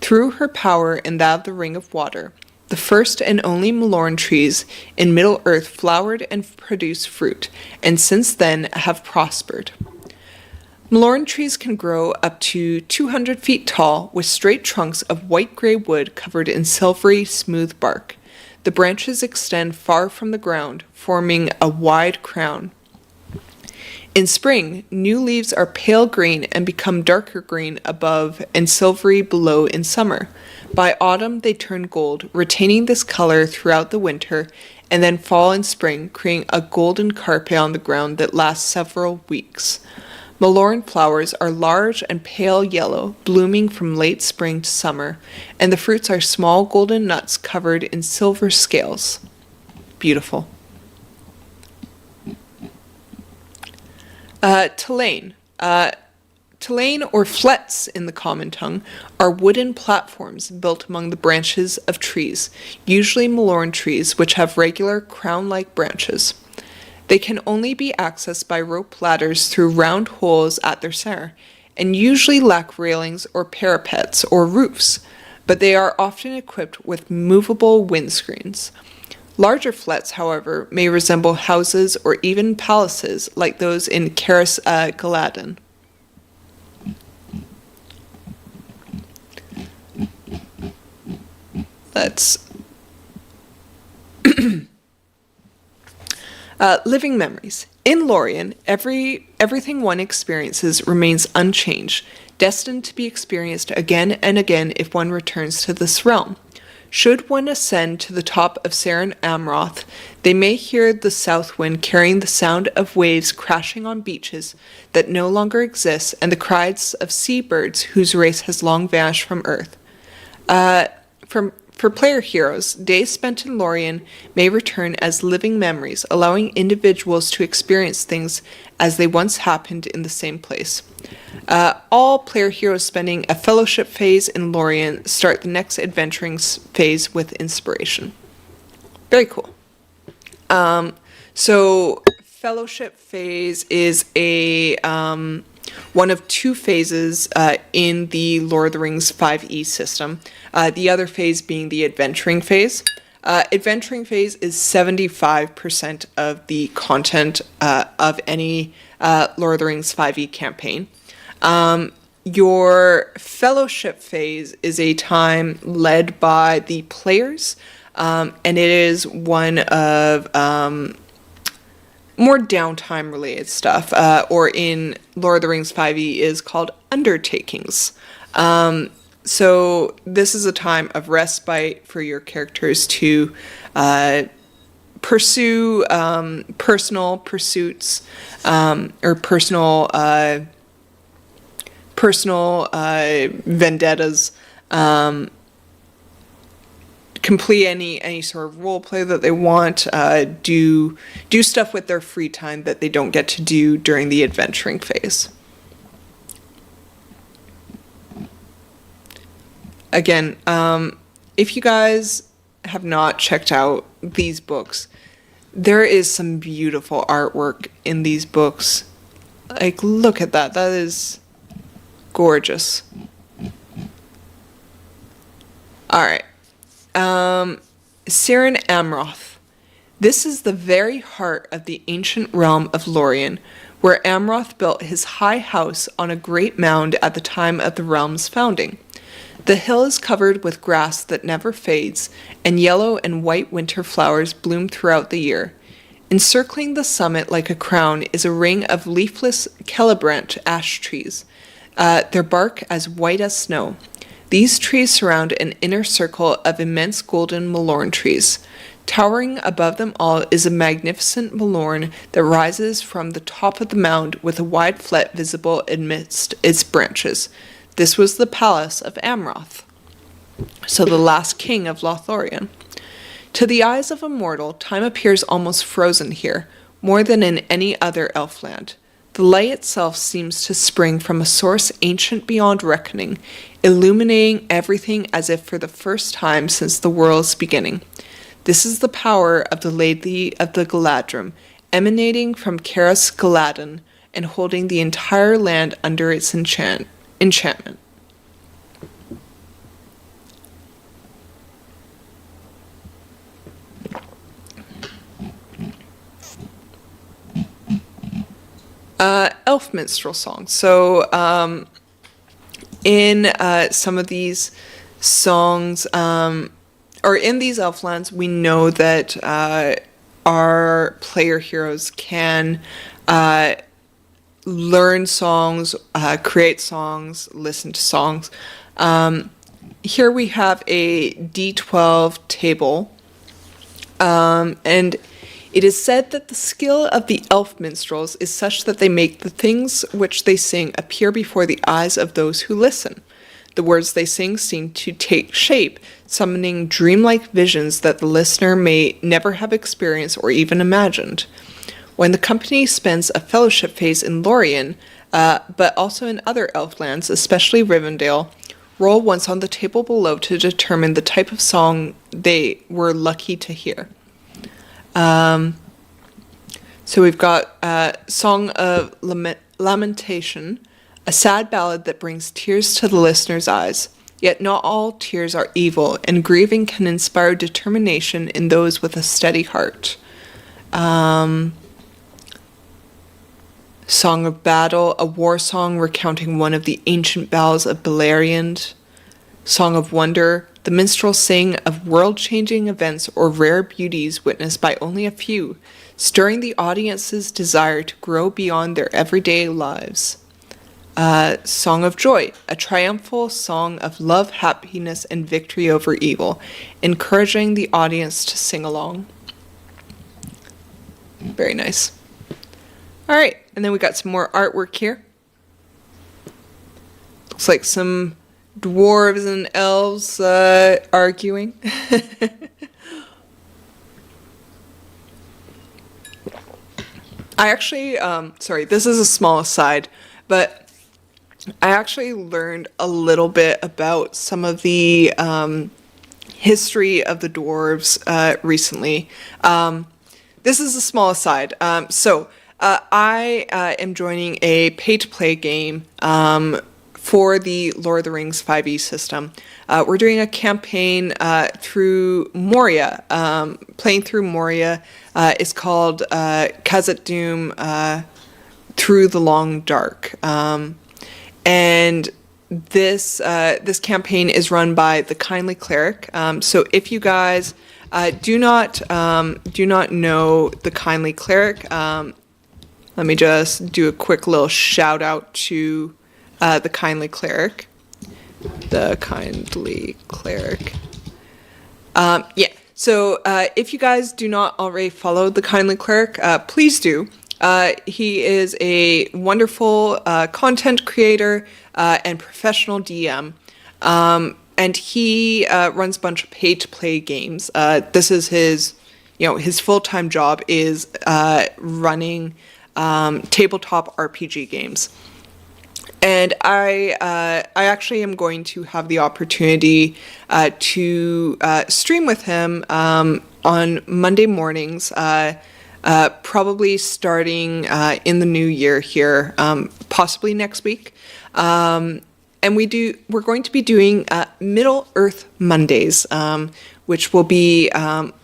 Through her power and that of the Ring of Water, the first and only Lothlorien trees in Middle-earth flowered and produced fruit, and since then have prospered. Lothlorien trees can grow up to 200 feet tall with straight trunks of white-gray wood covered in silvery, smooth bark. The branches extend far from the ground, forming a wide crown. In spring, new leaves are pale green and become darker green above and silvery below in summer. By autumn, they turn gold, retaining this color throughout the winter, and then fall and spring, creating a golden carpet on the ground that lasts several weeks. Lothlorien flowers are large and pale yellow, blooming from late spring to summer, and the fruits are small golden nuts covered in silver scales. Beautiful. Tulane. Tulane, or flets in the common tongue, are wooden platforms built among the branches of trees, usually Lothlorien trees which have regular crown-like branches. They can only be accessed by rope ladders through round holes at their center, and usually lack railings or parapets or roofs, but they are often equipped with movable windscreens. Larger flets, however, may resemble houses or even palaces like those in Caris Galadon. Living memories. In Lorien, everything one experiences remains unchanged, destined to be experienced again and again if one returns to this realm. Should one ascend to the top of Seren Amroth, they may hear the south wind carrying the sound of waves crashing on beaches that no longer exist and the cries of seabirds whose race has long vanished from Earth. For player heroes, days spent in Lorien may return as living memories, allowing individuals to experience things as they once happened in the same place. All player heroes spending a fellowship phase in Lorien start the next adventuring phase with inspiration. Very cool. So fellowship phase is a one of two phases in the Lord of the Rings 5e system. The other phase being the adventuring phase. Adventuring phase is 75% of the content of any Lord of the Rings 5e campaign. Your fellowship phase is a time led by the players, and it is one of more downtime related stuff, or in Lord of the Rings 5e is called undertakings. So this is a time of respite for your characters to pursue personal pursuits, or personal vendettas, complete any sort of role play that they want, do stuff with their free time that they don't get to do during the adventuring phase. Again, if you guys have not checked out these books, there is some beautiful artwork in these books. Like, look at that. That is Gorgeous. All right. Siren Amroth. This is the very heart of the ancient realm of Lorien, where Amroth built his high house on a great mound at the time of the realm's founding. The hill is covered with grass that never fades, and yellow and white winter flowers bloom throughout the year. Encircling the summit like a crown is a ring of leafless Celebrant ash trees, their bark as white as snow. These trees surround an inner circle of immense golden Malorn trees. Towering above them all is a magnificent Malorn that rises from the top of the mound with a wide flat visible amidst its branches. This was the palace of Amroth, so the last king of Lothlorien. To the eyes of a mortal, time appears almost frozen here, more than in any other elfland. The light itself seems to spring from a source ancient beyond reckoning, illuminating everything as if for the first time since the world's beginning. This is the power of the Lady of the Galadrim, emanating from Caras Galadon and holding the entire land under its enchantment. Elf minstrel songs. So in some of these songs, or in these elflands, we know that our player heroes can learn songs, create songs, listen to songs. Here we have a D12 table, and it is said that the skill of the elf minstrels is such that they make the things which they sing appear before the eyes of those who listen. The words they sing seem to take shape, summoning dreamlike visions that the listener may never have experienced or even imagined. When the company spends a fellowship phase in Lorien, but also in other elflands, especially Rivendell, roll once on the table below to determine the type of song they were lucky to hear. So we've got Song of Lamentation, a sad ballad that brings tears to the listener's eyes. Yet not all tears are evil, and grieving can inspire determination in those with a steady heart. Song of Battle, a war song recounting one of the ancient battles of Beleriand. Song of Wonder, the minstrels sing of world-changing events or rare beauties witnessed by only a few, stirring the audience's desire to grow beyond their everyday lives. Song of Joy, a triumphal song of love, happiness, and victory over evil, encouraging the audience to sing along. Very nice. All right, and then we got some more artwork here. Looks like some dwarves and elves arguing. I actually, sorry, this is a small aside, but I actually learned a little bit about some of the history of the dwarves recently. This is a small aside. I am joining a pay-to-play game for the Lord of the Rings 5e system. We're doing a campaign through Moria. Playing through Moria is called Khazad-dûm Through the Long Dark. And this campaign is run by the Kindly Cleric. So if you guys do not know the Kindly Cleric, let me just do a quick little shout out to the Kindly Cleric. The Kindly Cleric. So if you guys do not already follow the Kindly Cleric, please do. He is a wonderful content creator and professional DM. And he runs a bunch of pay-to-play games. This is his full-time job is running tabletop RPG games. And I actually am going to have the opportunity to stream with him on Monday mornings. probably starting in the new year here, possibly next week. And we're going to be doing Middle Earth Mondays, which will be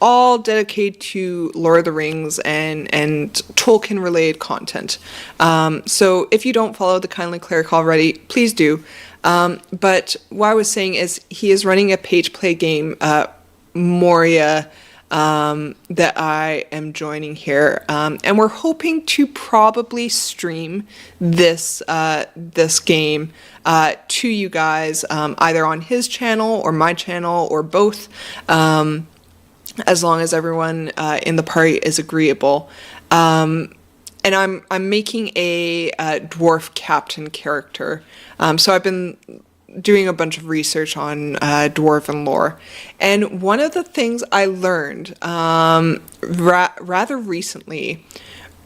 all dedicated to Lord of the Rings and Tolkien related content. So if you don't follow the Kindly Cleric already, please do. But what I was saying is he is running a page play game, Moria, that I am joining here, and we're hoping to probably stream this game to you guys, either on his channel or my channel or both, as long as everyone in the party is agreeable. And I'm making a dwarf captain character, so I've been doing a bunch of research on dwarven lore, and one of the things I learned rather recently,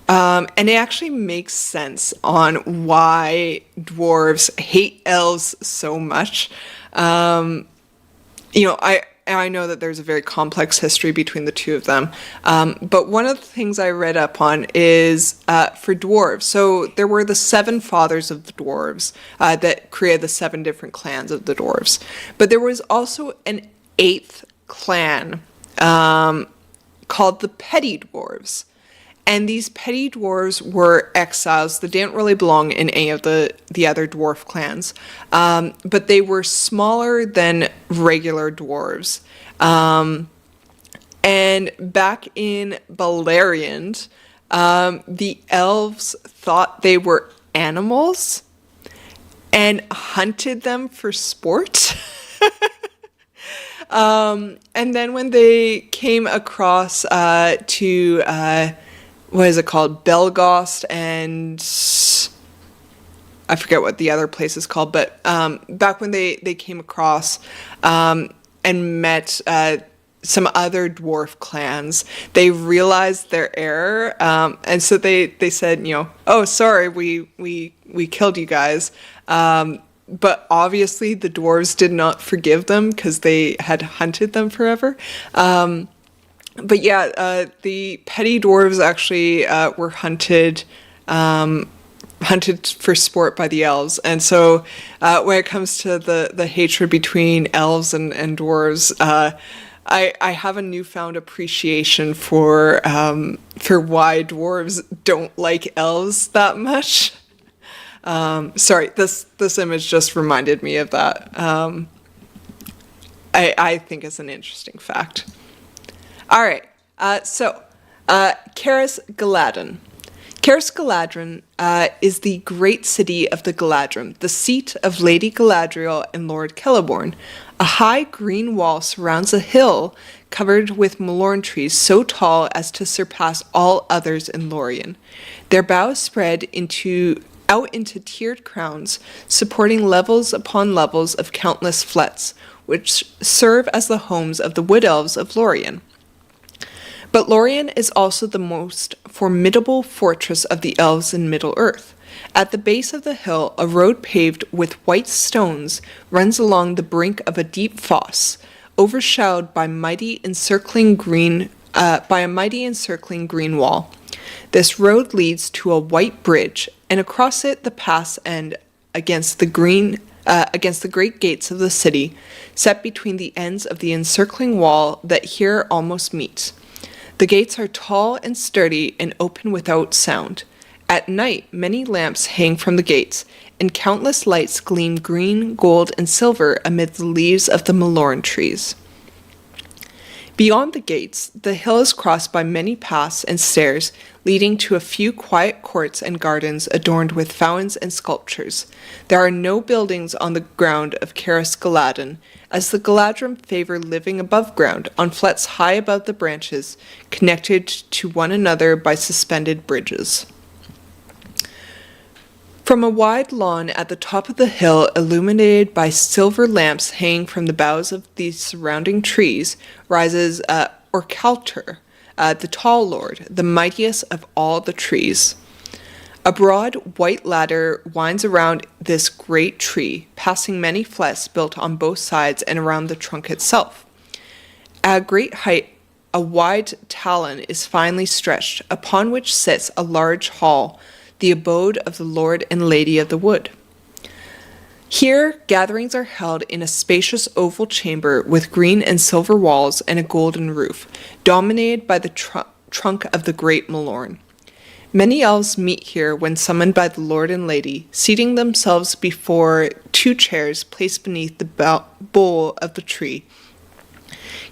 and it actually makes sense on why dwarves hate elves so much. I know that there's a very complex history between the two of them, but one of the things I read up on is for dwarves. So there were the 7 fathers of the dwarves that created the 7 different clans of the dwarves, but there was also an 8th clan called the petty dwarves. And these petty dwarves were exiles that didn't really belong in any of the other dwarf clans. But they were smaller than regular dwarves. And back in Beleriand, the elves thought they were animals and hunted them for sport. And then when they came across to... what is it called? Belgost, and I forget what the other place is called, but back when they came across and met some other dwarf clans, they realized their error, and so they said, oh, sorry, we killed you guys. But obviously the dwarves did not forgive them because they had hunted them forever. But yeah, the petty dwarves actually were hunted for sport by the elves. And so when it comes to the hatred between elves and dwarves, I have a newfound appreciation for why dwarves don't like elves that much. Sorry, this image just reminded me of that. I think it's an interesting fact. All right, so Caris Galadhon. Caris Galadhon is the great city of the Galadrim, the seat of Lady Galadriel and Lord Celeborn. A high green wall surrounds a hill covered with mullein trees so tall as to surpass all others in Lorien. Their boughs spread out into tiered crowns, supporting levels upon levels of countless flets, which serve as the homes of the wood elves of Lorien. But Lorien is also the most formidable fortress of the elves in Middle-earth. At the base of the hill, a road paved with white stones runs along the brink of a deep fosse, overshadowed by a mighty encircling green wall. This road leads to a white bridge, and across it the paths end against the great gates of the city, set between the ends of the encircling wall that here almost meet. The gates are tall and sturdy and open without sound. At night, many lamps hang from the gates, and countless lights gleam green, gold, and silver amid the leaves of the mullein trees. Beyond the gates, the hill is crossed by many paths and stairs, leading to a few quiet courts and gardens adorned with fountains and sculptures. There are no buildings on the ground of Caris Galadhon, as the Galadrim favor living above ground, on flats high above the branches, connected to one another by suspended bridges. From a wide lawn at the top of the hill, illuminated by silver lamps hanging from the boughs of the surrounding trees, rises Orcalter, the tall lord, the mightiest of all the trees. A broad white ladder winds around this great tree, passing many flets built on both sides and around the trunk itself. At a great height, a wide talon is finely stretched, upon which sits a large hall, the abode of the Lord and Lady of the Wood. Here, gatherings are held in a spacious oval chamber with green and silver walls and a golden roof, dominated by the trunk of the great Malorn. Many elves meet here when summoned by the Lord and Lady, seating themselves before 2 chairs placed beneath the bole of the tree,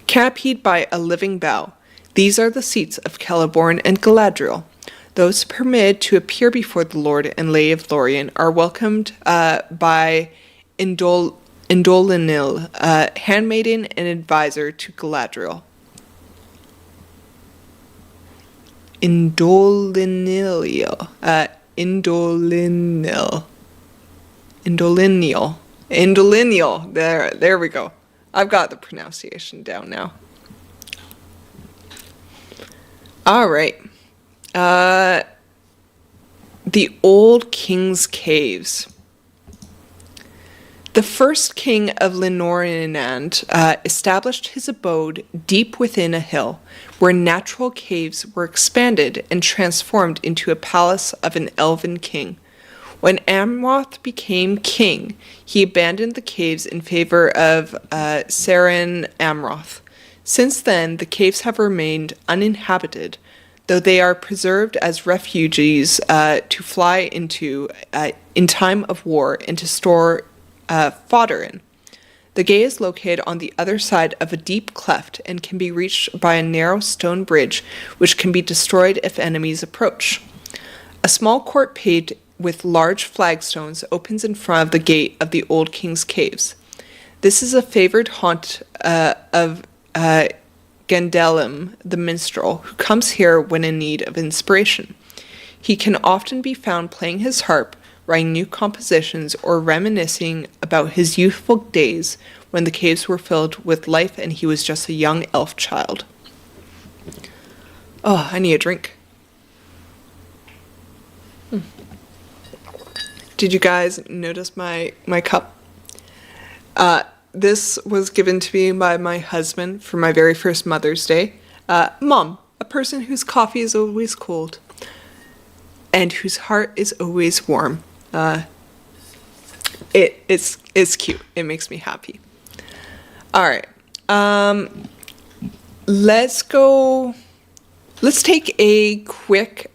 canopied by a living bough. These are the seats of Celeborn and Galadriel. Those permitted to appear before the Lord and Lady of Lothlorien are welcomed by Indolinil, handmaiden and advisor to Galadriel. Indolinil. There we go. I've got the pronunciation down now. All right. The Old King's Caves. The first king of Lindon established his abode deep within a hill, where natural caves were expanded and transformed into a palace of an elven king. When Amroth became king, he abandoned the caves in favor of Seren Amroth. Since then, the caves have remained uninhabited, though they are preserved as refuges to fly into in time of war and to store fodder in. The gate is located on the other side of a deep cleft and can be reached by a narrow stone bridge, which can be destroyed if enemies approach. A small court paved with large flagstones opens in front of the gate of the Old King's Caves. This is a favored haunt of Gendelim, the minstrel, who comes here when in need of inspiration. He can often be found playing his harp, writing new compositions, or reminiscing about his youthful days when the caves were filled with life and he was just a young elf child. Oh, I need a drink. Did you guys notice my cup? This was given to me by my husband for my very first Mother's Day. Mom, a person whose coffee is always cold and whose heart is always warm. It's cute. It makes me happy. All right. Let's take a quick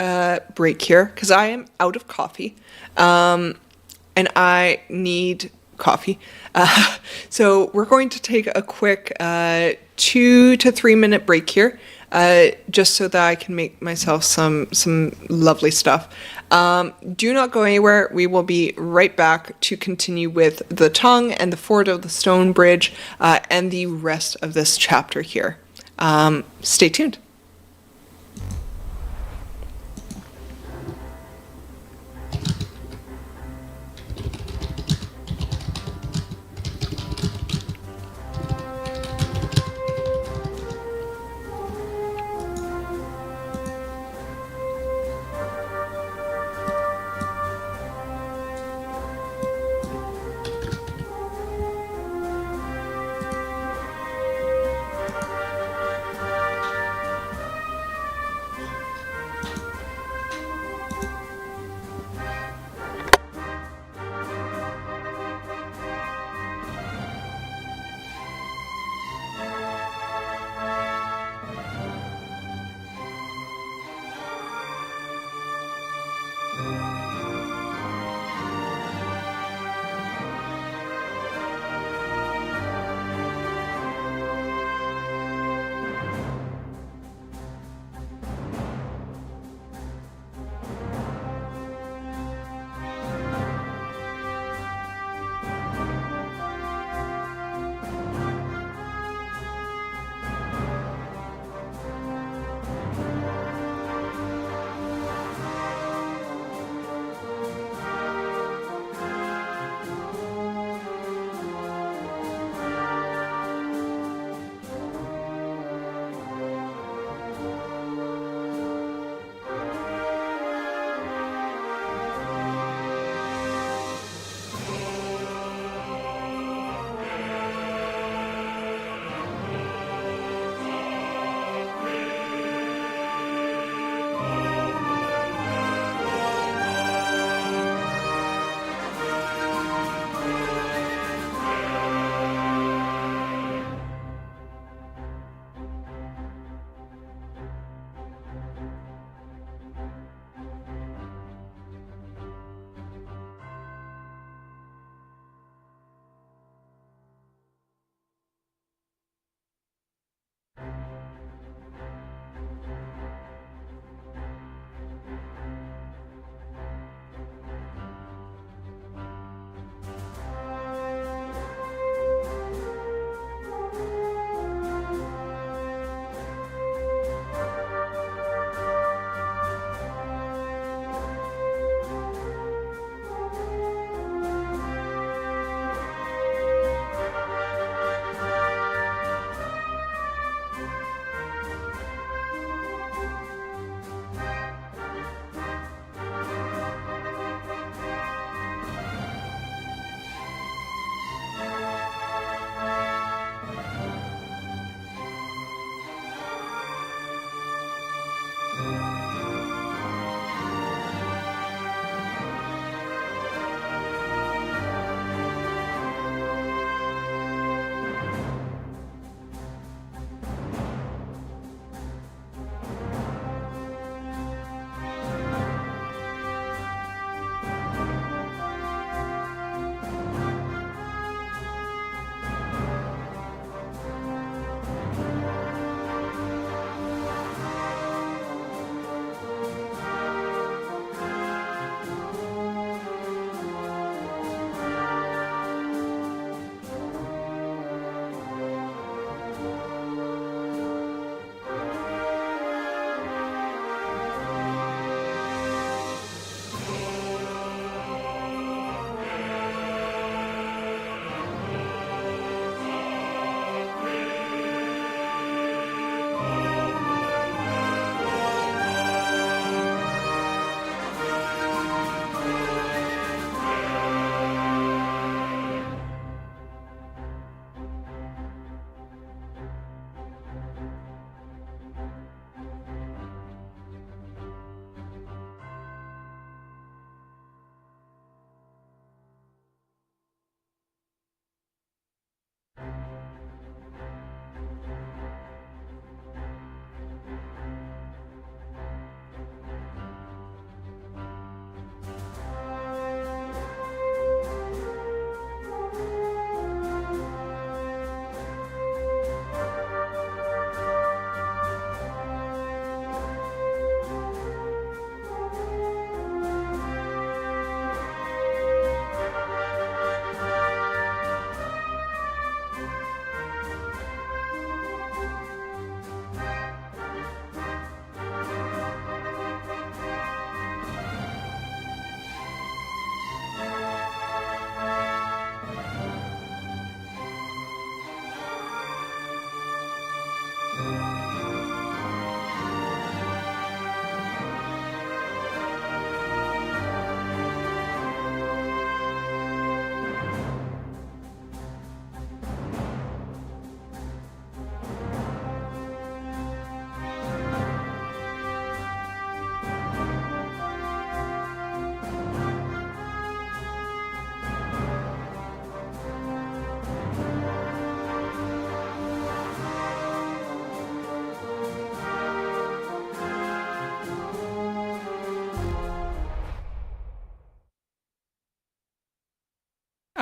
break here because I am out of coffee. And I need coffee. So we're going to take a quick 2 to 3 minute break here, just so that I can make myself some lovely stuff. Do not go anywhere. We will be right back to continue with the tongue and the ford of the stone bridge, and the rest of this chapter here. Stay tuned.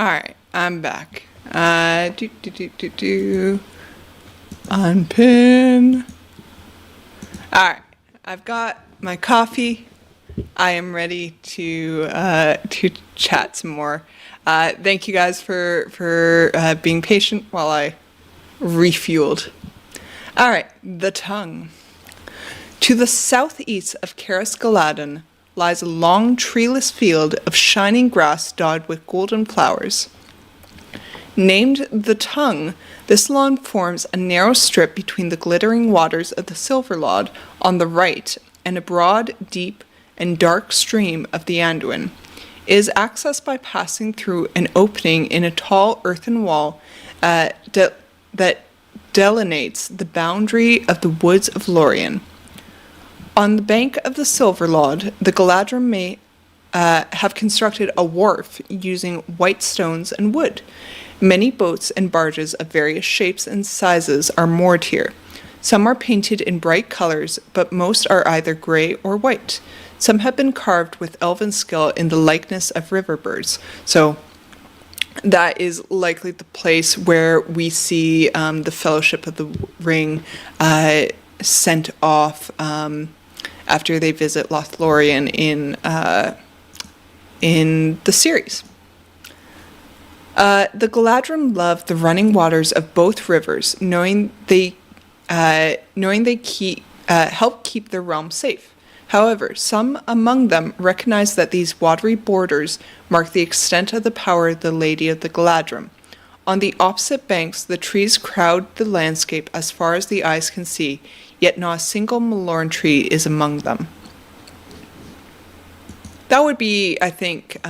Alright, I'm back. Unpin. Alright, I've got my coffee. I am ready to chat some more. Thank you guys for being patient while I refueled. Alright, the tongue. To the southeast of Caras Galadon lies a long treeless field of shining grass dotted with golden flowers. Named the Tongue, this lawn forms a narrow strip between the glittering waters of the Silverlod on the right and a broad, deep, and dark stream of the Anduin. It is accessed by passing through an opening in a tall earthen wall that delineates the boundary of the woods of Lorien. On the bank of the Silverlod, the Galadrim may have constructed a wharf using white stones and wood. Many boats and barges of various shapes and sizes are moored here. Some are painted in bright colors, but most are either gray or white. Some have been carved with elven skill in the likeness of river birds. So that is likely the place where we see the Fellowship of the Ring sent off after they visit Lothlorien in the series. The Galadrim love the running waters of both rivers, knowing they help keep their realm safe. However, some among them recognize that these watery borders mark the extent of the power of the Lady of the Galadrim. On the opposite banks, the trees crowd the landscape as far as the eyes can see, yet not a single Malorn tree is among them. That would be, I think,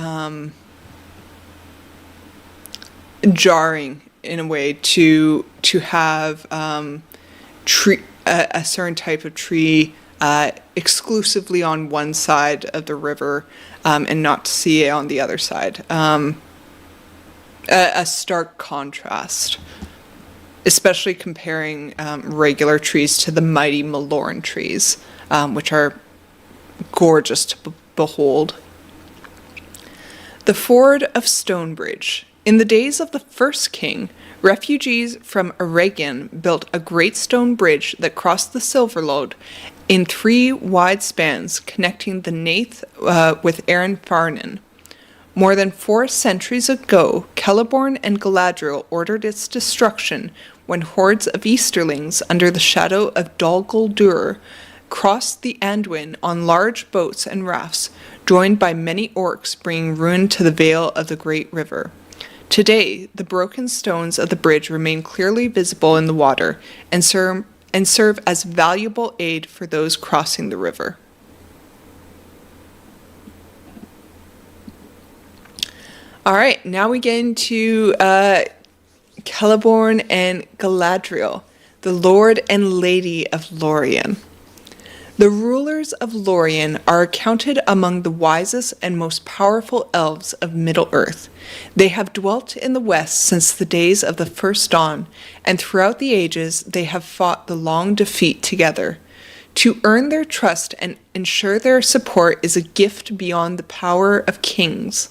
jarring in a way to have a certain type of tree exclusively on one side of the river and not to see it on the other side. A stark contrast, especially comparing regular trees to the mighty Malorn trees, which are gorgeous to behold. The Ford of Stonebridge. In the days of the first king, refugees from Eregion built a great stone bridge that crossed the Silverlode in 3 wide spans, connecting the Nath with Erin-Farnan. More than 4 centuries ago, Celeborn and Galadriel ordered its destruction when hordes of Easterlings under the shadow of Dol Guldur crossed the Anduin on large boats and rafts, joined by many orcs bringing ruin to the vale of the great river. Today, the broken stones of the bridge remain clearly visible in the water and serve as valuable aid for those crossing the river. All right, now we get into Celeborn and Galadriel, the Lord and Lady of Lorien. The rulers of Lorien are counted among the wisest and most powerful elves of Middle-earth. They have dwelt in the west since the days of the first dawn, and throughout the ages they have fought the long defeat together. To earn their trust and ensure their support is a gift beyond the power of kings.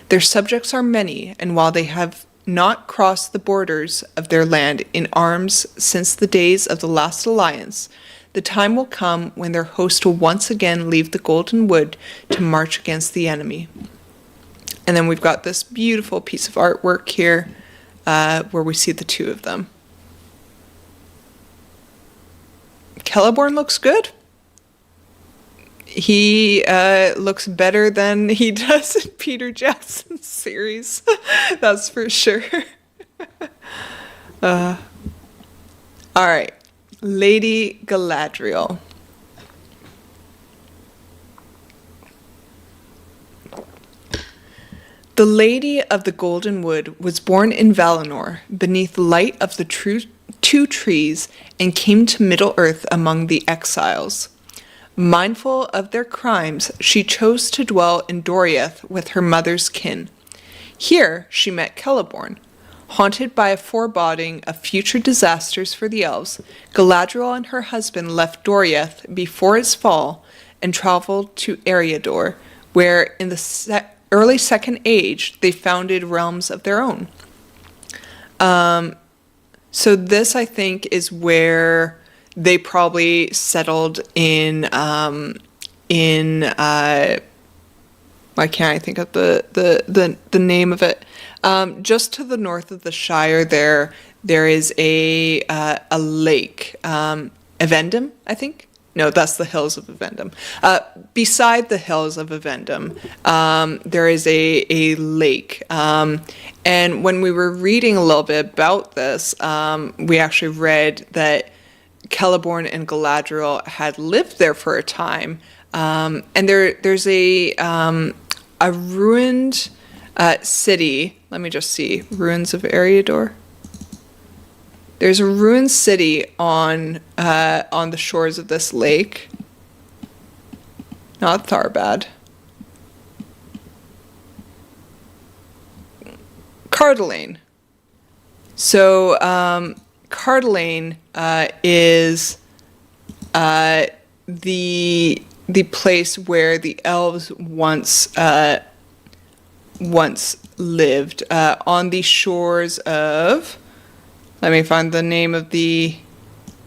Their subjects are many, and while they have not crossed the borders of their land in arms since the days of the last alliance, the time will come when their host will once again leave the Golden Wood to march against the enemy. And then we've got this beautiful piece of artwork here where we see the two of them. Celeborn looks good. He looks better than he does in Peter Jackson's series. That's for sure. All right. Lady Galadriel. The Lady of the Golden Wood was born in Valinor, beneath the light of the two trees, and came to Middle-earth among the exiles. Mindful of their crimes, she chose to dwell in Doriath with her mother's kin. Here she met Celeborn. Haunted by a foreboding of future disasters for the elves, Galadriel and her husband left Doriath before its fall and traveled to Eriador, where in the early Second Age, they founded realms of their own. So this, I think, is where they probably settled in why can't I think of the name of it? Just to the north of the Shire, there is a lake, Avendum, I think. No, that's the hills of Avendum. Beside the hills of Avendum, there is a lake. And when we were reading a little bit about this, we actually read that Celeborn and Galadriel had lived there for a time. And there's a ruined city. Let me just see. Ruins of Eriador. There's a ruined city on the shores of this lake. Not Tharbad. Cardelaine. So Cardelaine is the place where the elves once lived, on the shores of. Let me find the name of the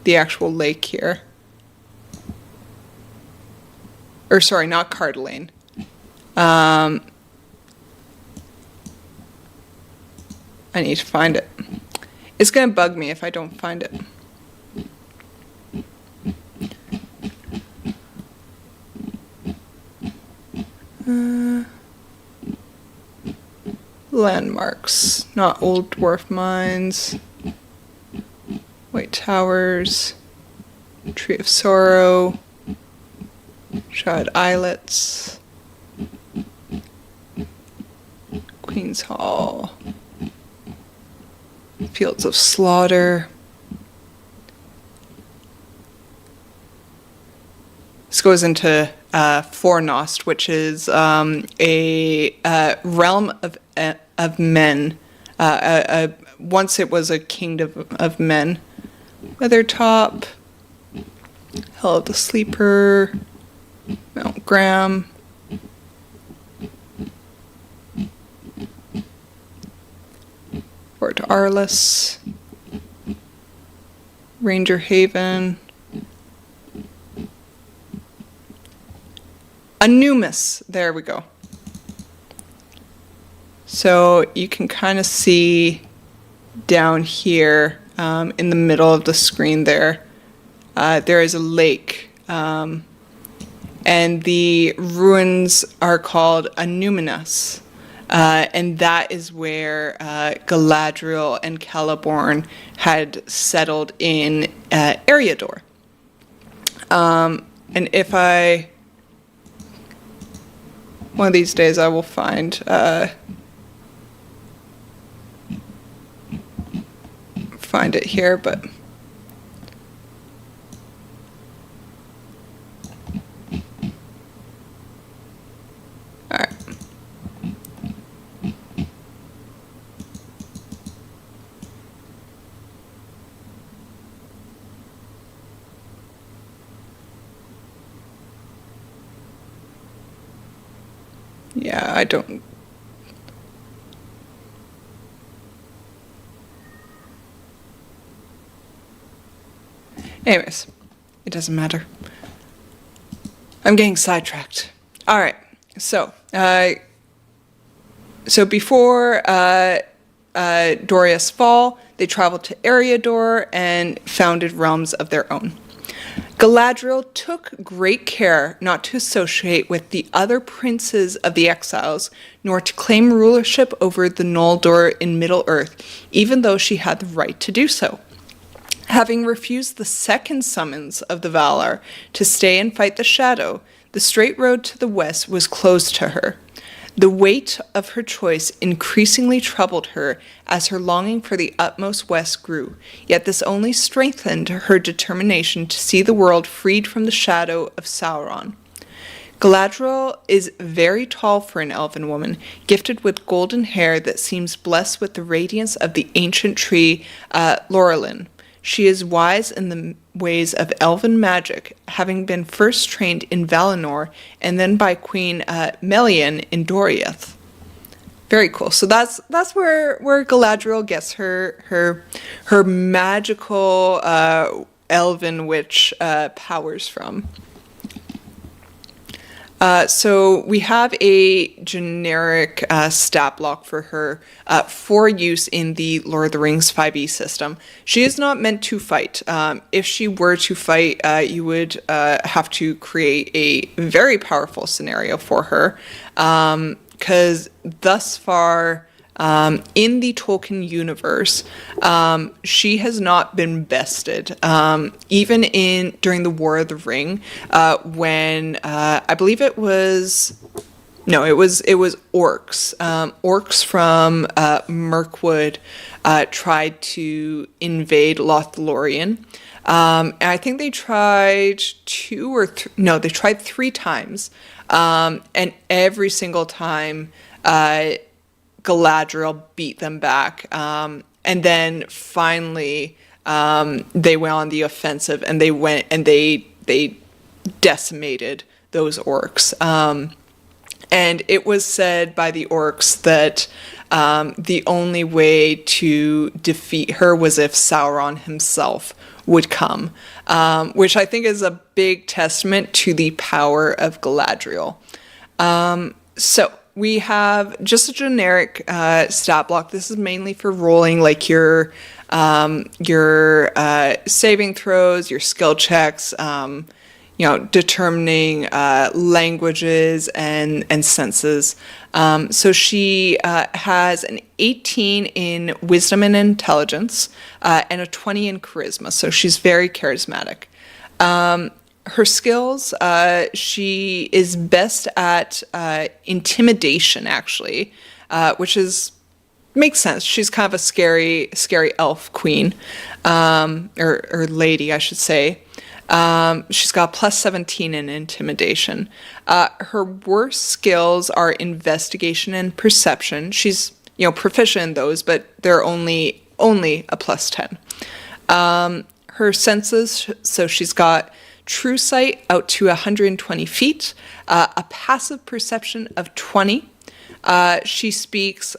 actual lake here. Or sorry, not Cardelaine. I need to find it. It's going to bug me if I don't find it. Landmarks, not Old Dwarf Mines. White Towers, Tree of Sorrow, Shroud Islets, Queen's Hall, Fields of Slaughter. This goes into Fornost, which is a realm of men. Once it was a kingdom of men. Weathertop, Hell of the Sleeper, Mount Graham, Fort Arliss, Ranger Haven, Anumis, there we go. So you can kind of see down here in the middle of the screen there is a lake, and the ruins are called Anuminas, and that is where Galadriel and Celeborn had settled in Eriador. And if one of these days I will find it here, but all right. Yeah, I don't. Anyways, it doesn't matter. I'm getting sidetracked. All right, so before Doria's fall, they traveled to Eriador and founded realms of their own. Galadriel took great care not to associate with the other princes of the exiles, nor to claim rulership over the Noldor in Middle-earth, even though she had the right to do so. Having refused the second summons of the Valar to stay and fight the Shadow, the straight road to the west was closed to her. The weight of her choice increasingly troubled her as her longing for the utmost west grew, yet this only strengthened her determination to see the world freed from the shadow of Sauron. Galadriel is very tall for an elven woman, gifted with golden hair that seems blessed with the radiance of the ancient tree Lorelin. She is wise in the ways of elven magic, having been first trained in Valinor and then by Queen Melian in Doriath. Very cool. So that's where Galadriel gets her magical elven witch powers from. So we have a generic stat block for her for use in the Lord of the Rings 5e system. She is not meant to fight. If she were to fight, you would have to create a very powerful scenario for her, because thus far, in the Tolkien universe, she has not been bested. Even during the War of the Ring, when I believe it was orcs. Orcs from Mirkwood tried to invade Lothlorien. And I think they tried they tried 3 times. And every single time, Galadriel beat them back. And then finally, they went on the offensive, and they decimated those orcs. And it was said by the orcs that the only way to defeat her was if Sauron himself would come, which I think is a big testament to the power of Galadriel. So we have just a generic stat block. This is mainly for rolling, like your saving throws, your skill checks, determining languages and senses. So she has an 18 in wisdom and intelligence, and a 20 in charisma. So she's very charismatic. Her skills, she is best at intimidation, actually, which makes sense. She's kind of a scary elf queen, or lady, I should say. She's got plus 17 in intimidation. Her worst skills are investigation and perception. She's proficient in those, but they're only a plus 10. Her senses, so she's got true sight out to 120 feet, a passive perception of 20. She speaks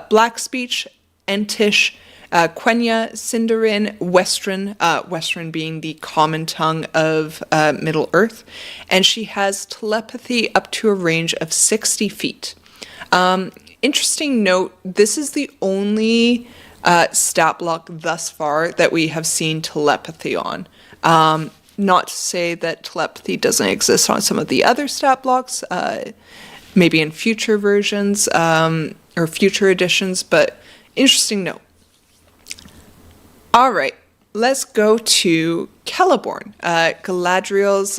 Black Speech, Entish, Quenya, Sindarin, Western being the common tongue of Middle Earth, and she has telepathy up to a range of 60 feet. Interesting note, this is the only stat block thus far that we have seen telepathy on. Not to say that telepathy doesn't exist on some of the other stat blocks, maybe in future versions or future editions, but interesting note. All right, let's go to Celeborn, Galadriel's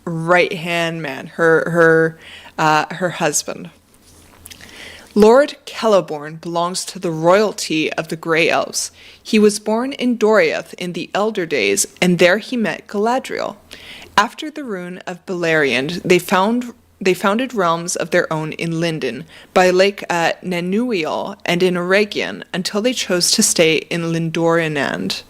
right-hand man, her husband. Lord Celeborn belongs to the royalty of the Grey Elves. He was born in Doriath in the Elder Days, and there he met Galadriel. After the ruin of Beleriand, they founded realms of their own in Lindon, by Lake Nanuial, and in Eregion, until they chose to stay in Lindorianand.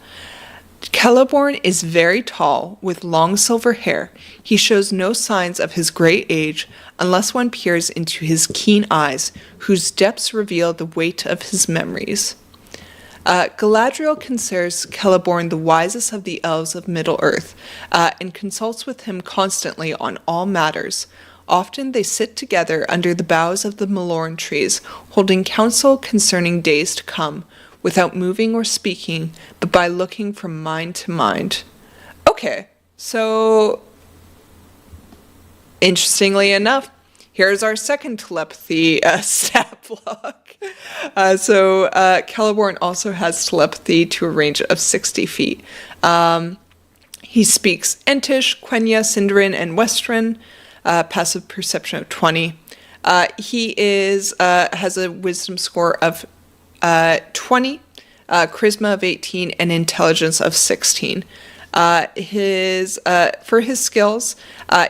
Celeborn is very tall, with long silver hair. He shows no signs of his great age, unless one peers into his keen eyes, whose depths reveal the weight of his memories. Galadriel considers Celeborn the wisest of the elves of Middle-earth, and consults with him constantly on all matters. Often they sit together under the boughs of the Melorn trees, holding counsel concerning days to come, without moving or speaking, but by looking from mind to mind. Okay, so interestingly enough, here's our second telepathy stat block. So Celeborn also has telepathy to a range of 60 feet. He speaks Entish, Quenya, Sindarin, and Western. Passive perception of 20. He has a wisdom score of 20, charisma of 18, and intelligence of 16. For his skills,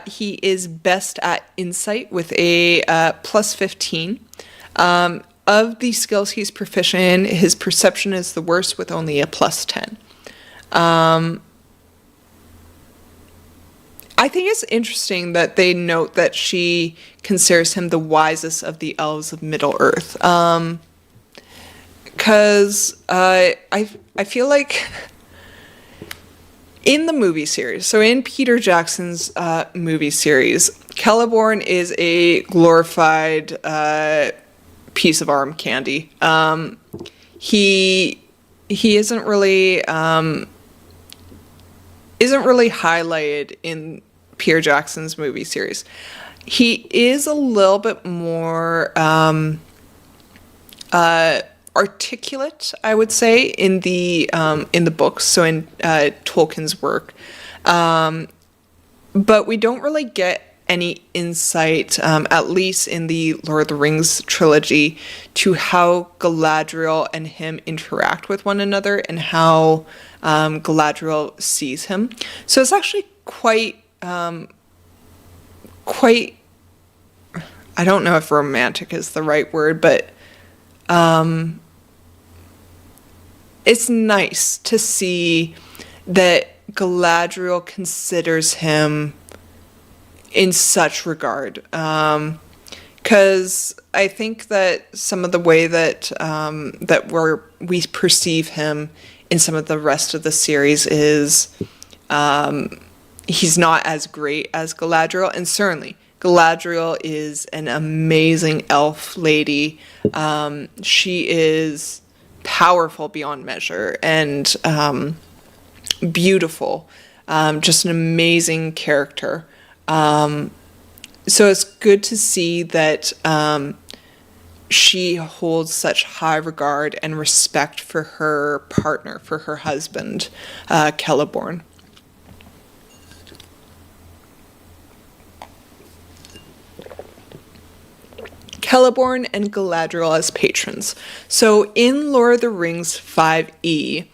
he is best at insight with a plus 15. Of the skills he's proficient in, his perception is the worst with only a plus 10. I think it's interesting that they note that she considers him the wisest of the elves of Middle-earth. Because I feel like in the movie series, so in Peter Jackson's movie series, Celeborn is a glorified piece of arm candy. He isn't really highlighted in Peter Jackson's movie series. He is a little bit more articulate, I would say, in the books, so in Tolkien's work, but we don't really get any insight, at least in the Lord of the Rings trilogy, to how Galadriel and him interact with one another and how Galadriel sees him. So it's actually quite, I don't know if romantic is the right word, but it's nice to see that Galadriel considers him in such regard. Because I think that some of the way that we perceive him in some of the rest of the series is he's not as great as Galadriel, and certainly Galadriel is an amazing elf lady. She is powerful beyond measure and beautiful, just an amazing character. So it's good to see that she holds such high regard and respect for her partner, for her husband, Celeborn. Celeborn and Galadriel as patrons. So in Lord of the Rings 5e,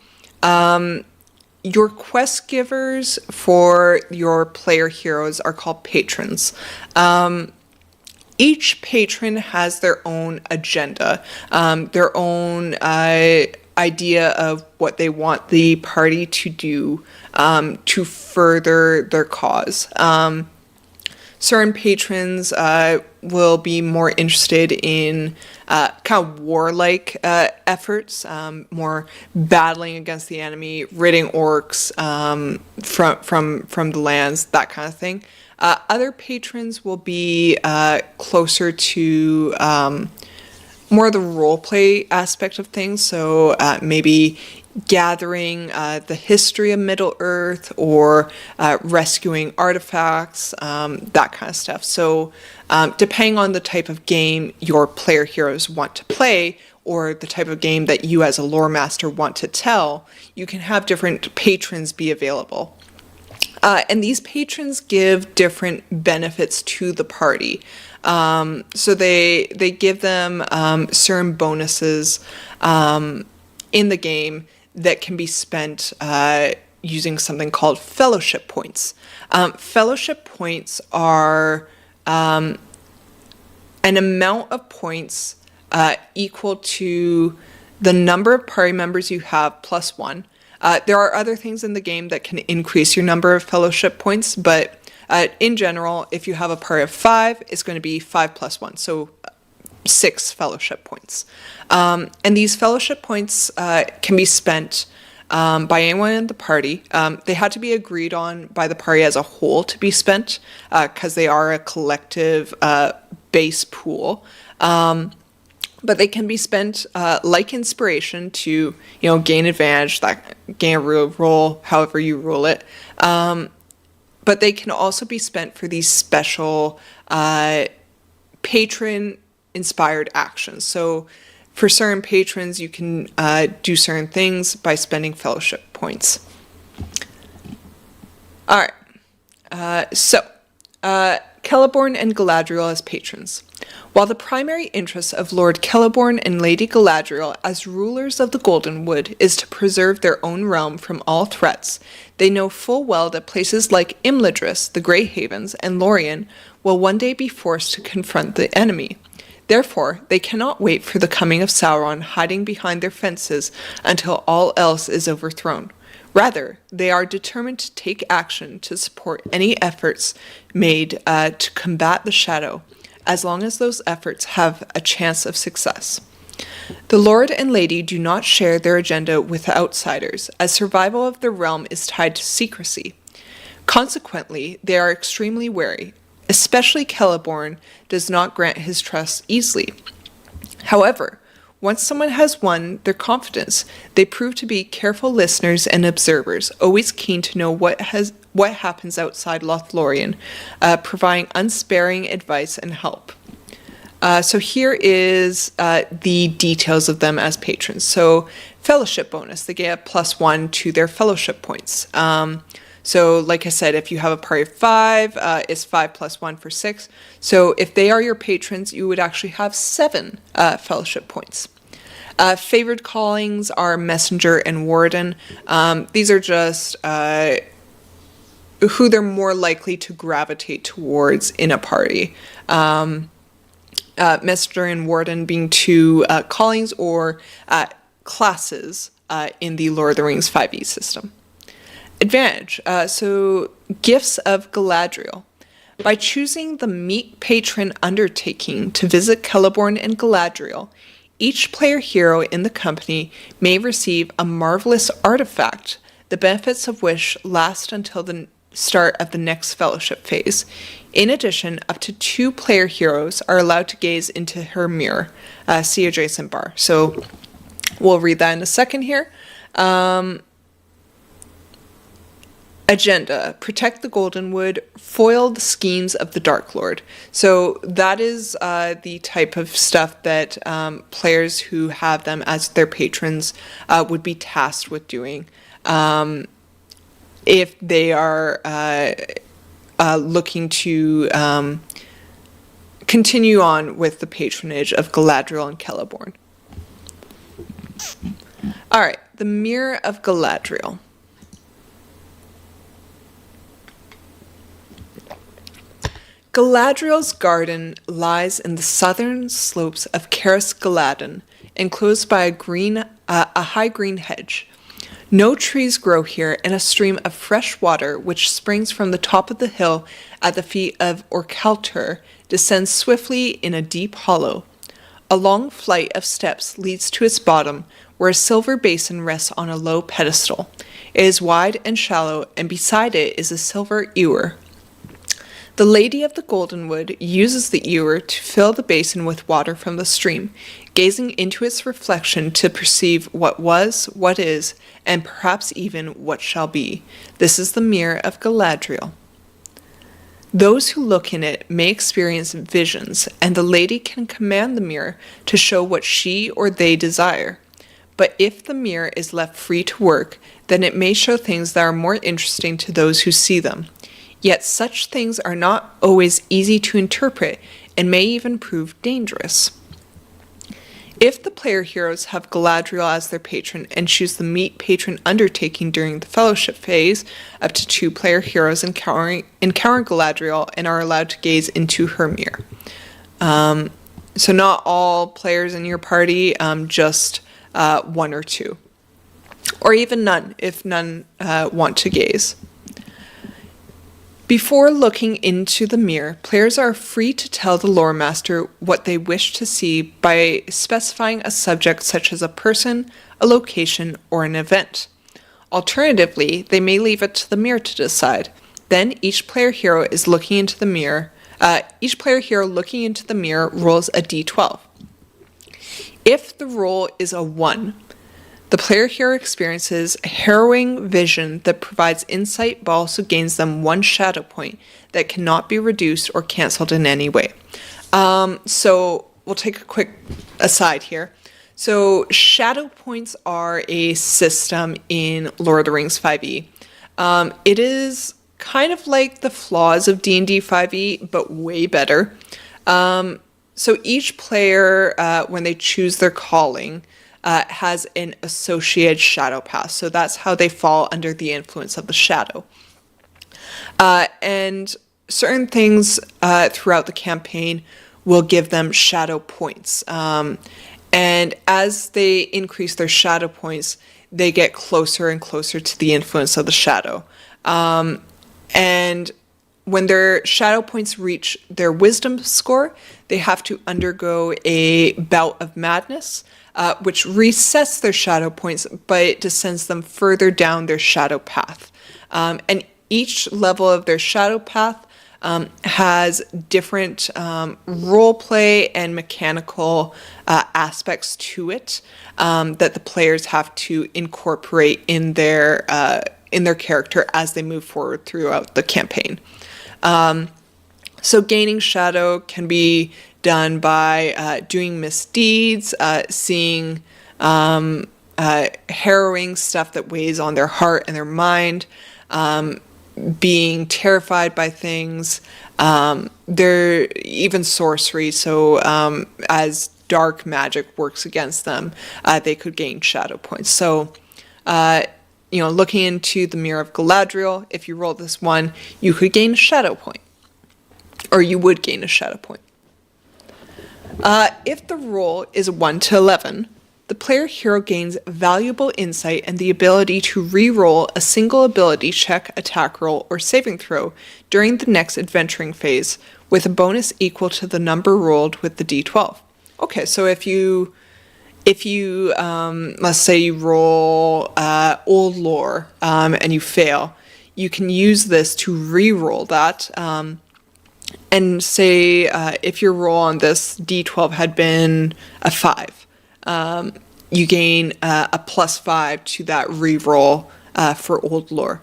your quest givers for your player heroes are called patrons. Each patron has their own agenda, their own idea of what they want the party to do to further their cause. Certain patrons will be more interested in kind of warlike efforts, more battling against the enemy, ridding orcs from the lands, that kind of thing. Other patrons will be closer to more of the roleplay aspect of things, so maybe gathering the history of Middle-earth or rescuing artifacts, that kind of stuff. So depending on the type of game your player heroes want to play or the type of game that you as a lore master want to tell, you can have different patrons be available. And these patrons give different benefits to the party. So they give them certain bonuses in the game that can be spent using something called fellowship points. Fellowship points are an amount of points equal to the number of party members you have plus one. There are other things in the game that can increase your number of fellowship points, but in general, if you have a party of 5, it's going to be 5 plus 1, so 6 fellowship points. And these fellowship points can be spent by anyone in the party. They had to be agreed on by the party as a whole to be spent because they are a collective base pool. But they can be spent like inspiration to, gain advantage, gain a roll, however you roll it. But they can also be spent for these special patron-inspired actions. So for certain patrons, you can do certain things by spending fellowship points. All right. So Celeborn and Galadriel as patrons. While the primary interest of Lord Celeborn and Lady Galadriel as rulers of the Goldenwood is to preserve their own realm from all threats, they know full well that places like Imladris, the Grey Havens, and Lorien will one day be forced to confront the enemy. Therefore, they cannot wait for the coming of Sauron hiding behind their fences until all else is overthrown. Rather, they are determined to take action to support any efforts made to combat the shadow, as long as those efforts have a chance of success. The Lord and Lady do not share their agenda with outsiders, as survival of the realm is tied to secrecy. Consequently, they are extremely wary. Especially Celeborn does not grant his trust easily. However, once someone has won their confidence, they prove to be careful listeners and observers, always keen to know what happens outside Lothlorien, providing unsparing advice and help. So here is the details of them as patrons. So fellowship bonus, they get a +1 to their fellowship points. So like I said, if you have a party of 5, it's 5 + 1 for 6. So if they are your patrons, you would actually have 7 fellowship points. Favored callings are Messenger and Warden. These are just who they're more likely to gravitate towards in a party. Messenger and Warden being 2 callings or classes in the Lord of the Rings 5e system. Advantage. So Gifts of Galadriel. By choosing the Meet Patron undertaking to visit Celeborn and Galadriel, each player hero in the company may receive a marvelous artifact, the benefits of which last until the start of the next fellowship phase. In addition, up to 2 player heroes are allowed to gaze into her mirror. See adjacent bar. So we'll read that in a second here. Agenda. Protect the Goldenwood. Foil the schemes of the Dark Lord. So that is the type of stuff that players who have them as their patrons would be tasked with doing. If they are looking to continue on with the patronage of Galadriel and Celeborn. All right, the Mirror of Galadriel. Galadriel's garden lies in the southern slopes of Caris Galadon, enclosed by a high green hedge. No trees grow here, and a stream of fresh water, which springs from the top of the hill at the feet of Orkelter, descends swiftly in a deep hollow. A long flight of steps leads to its bottom, where a silver basin rests on a low pedestal. It is wide and shallow, and beside it is a silver ewer. The Lady of the Goldenwood uses the ewer to fill the basin with water from the stream, gazing into its reflection to perceive what was, what is, and perhaps even what shall be. This is the Mirror of Galadriel. Those who look in it may experience visions, and the lady can command the mirror to show what she or they desire. But if the mirror is left free to work, then it may show things that are more interesting to those who see them. Yet such things are not always easy to interpret and may even prove dangerous. If the player heroes have Galadriel as their patron and choose the Meet Patron undertaking during the fellowship phase, up to 2 player heroes encounter Galadriel and are allowed to gaze into her mirror. So not all players in your party, just 1 or 2. Or even none, if none want to gaze. Before looking into the mirror, players are free to tell the lore master what they wish to see by specifying a subject such as a person, a location, or an event. Alternatively, they may leave it to the mirror to decide. Then each player hero looking into the mirror rolls a d12. If the roll is a 1, the player hero experiences a harrowing vision that provides insight but also gains them 1 shadow point that cannot be reduced or cancelled in any way. So we'll take a quick aside here. So shadow points are a system in Lord of the Rings 5e. It is kind of like the flaws of D&D 5e, but way better. So each player, when they choose their calling, has an associated shadow path. So that's how they fall under the influence of the shadow. And certain things throughout the campaign will give them shadow points. And as they increase their shadow points, they get closer and closer to the influence of the shadow. And when their shadow points reach their wisdom score, they have to undergo a bout of madness, which resets their shadow points, but it descends them further down their shadow path. And each level of their shadow path has different role play and mechanical aspects to it that the players have to incorporate in their character as they move forward throughout the campaign. So gaining shadow can be done by doing misdeeds, seeing harrowing stuff that weighs on their heart and their mind, being terrified by things. They're even sorcery. So as dark magic works against them, they could gain shadow points. So, looking into the Mirror of Galadriel, if you roll this one, you could gain a shadow point. Or you would gain a shadow point. If the roll is 1 to 11, the player hero gains valuable insight and the ability to re-roll a single ability check, attack roll, or saving throw during the next adventuring phase, with a bonus equal to the number rolled with the d12. Okay, so if you let's say you roll old lore and you fail, you can use this to re-roll that. And say if your roll on this d12 had been a 5, you gain a +5 to that re-roll for old lore.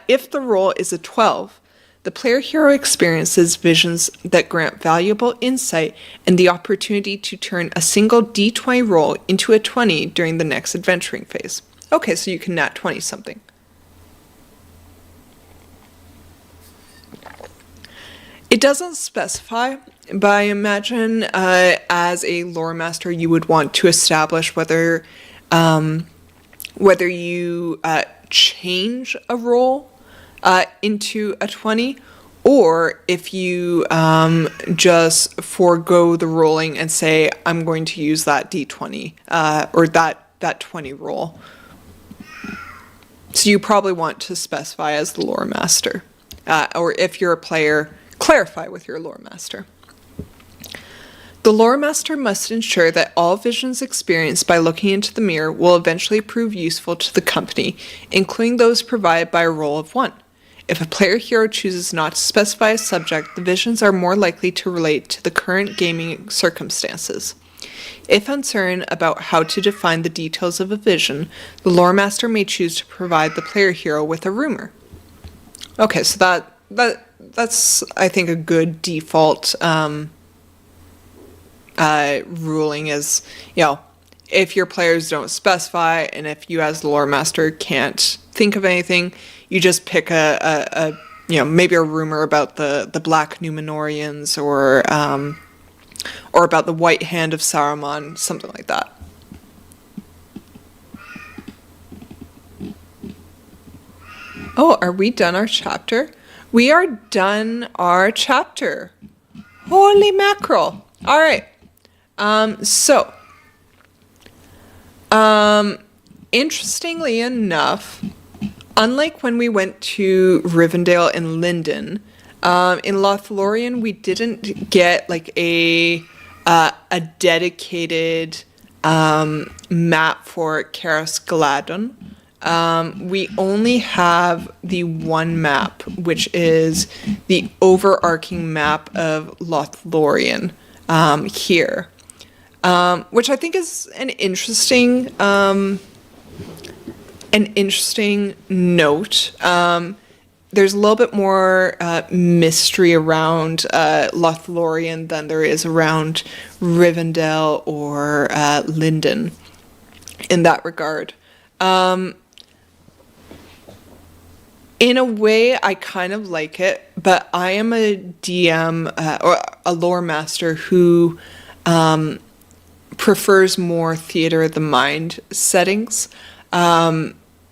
If the roll is a 12, the player hero experiences visions that grant valuable insight and the opportunity to turn a single d20 roll into a 20 during the next adventuring phase. Okay, so you can nat 20 something. It doesn't specify, but I imagine as a lore master you would want to establish whether you change a roll into a 20, or if you just forego the rolling and say, I'm going to use that d20 or that 20 roll. So you probably want to specify as the lore master, or if you're a player, clarify with your lore master. The lore master must ensure that all visions experienced by looking into the mirror will eventually prove useful to the company, including those provided by a roll of 1. If a player hero chooses not to specify a subject, the visions are more likely to relate to the current gaming circumstances. If uncertain about how to define the details of a vision, the lore master may choose to provide the player hero with a rumor. Okay, so that's, I think, a good default ruling is, if your players don't specify and if you as the lore master can't think of anything, you just pick maybe a rumor about the Black Numenorians or about the White Hand of Saruman, something like that. Oh, are we done our chapter? We are done our chapter. Holy mackerel. All right. Interestingly enough, unlike when we went to Rivendell and Lindon, in Lothlorien we didn't get like a dedicated map for Caras Galadon. We only have the one map, which is the overarching map of Lothlorien here, which I think is an interesting note. There's a little bit more mystery around Lothlorien than there is around Rivendell or Lindon in that regard. In a way, I kind of like it, but I am a DM or a lore master who prefers more theater of the mind settings.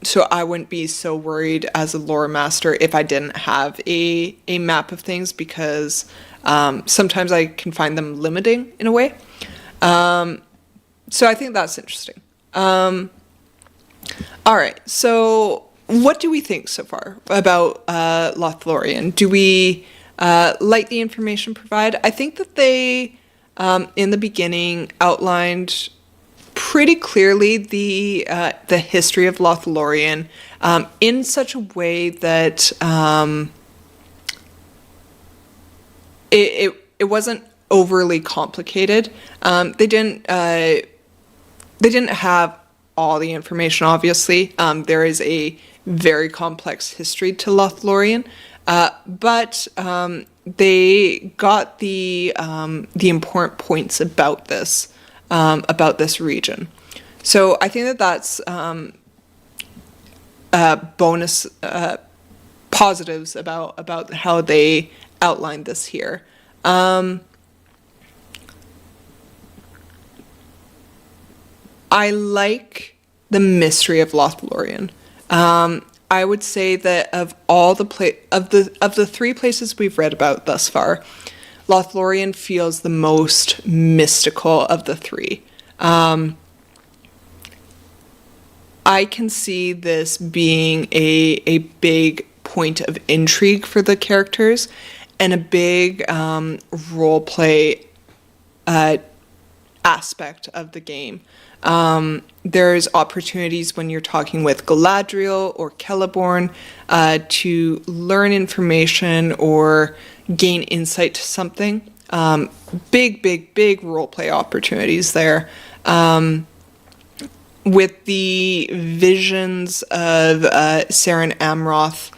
So I wouldn't be so worried as a lore master if I didn't have a map of things, because sometimes I can find them limiting in a way. So I think that's interesting. All right, so what do we think so far about Lothlorien? Do we like the information provided? I think that they, in the beginning, outlined pretty clearly the history of Lothlorien in such a way that it wasn't overly complicated. They didn't have all the information, obviously. There is a very complex history to Lothlorien, but they got the important points about this region. So I think that that's bonus positives about how they outlined this here. I like the mystery of Lothlorien. I would say that of all the of the three places we've read about thus far, Lothlorien feels the most mystical of the three. I can see this being a big point of intrigue for the characters and a big role play aspect of the game. There's opportunities when you're talking with Galadriel or Celeborn to learn information or gain insight to something. Big role play opportunities there. With the visions of Saren Amroth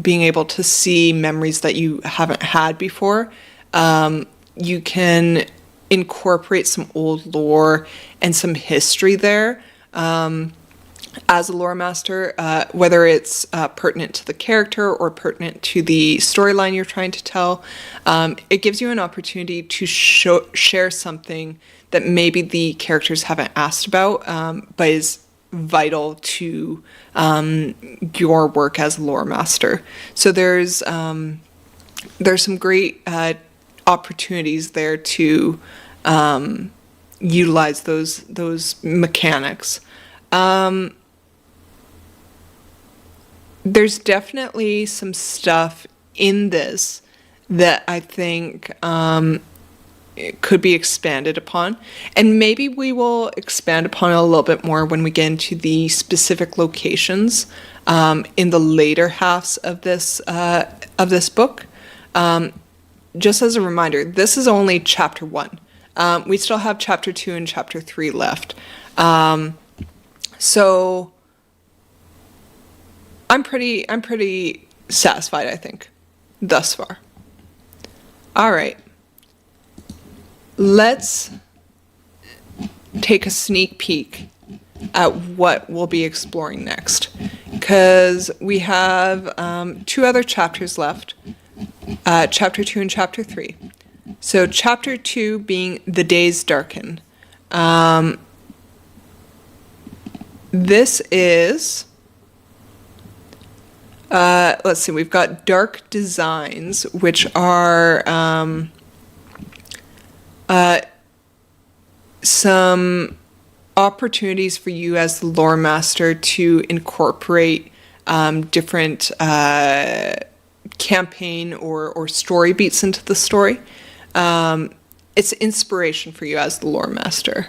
being able to see memories that you haven't had before, you can incorporate some old lore and some history there as a lore master, whether it's pertinent to the character or pertinent to the storyline you're trying to tell. It gives you an opportunity to share something that maybe the characters haven't asked about, but is vital to your work as a lore master. So there's some great opportunities there to utilize those mechanics. There's definitely some stuff in this that I think it could be expanded upon, and maybe we will expand upon it a little bit more when we get into the specific locations in the later halves of this book. Just as a reminder, this is only chapter 1. We still have chapter 2 and chapter 3 left. So I'm pretty satisfied, I think, thus far. All right. Let's take a sneak peek at what we'll be exploring next, because we have 2 other chapters left. Chapter 2 and chapter 3. So chapter 2 being The Days Darken. This is, let's see, we've got Dark Designs, which are some opportunities for you as the lore master to incorporate different campaign or story beats into the story. It's inspiration for you as the lore master.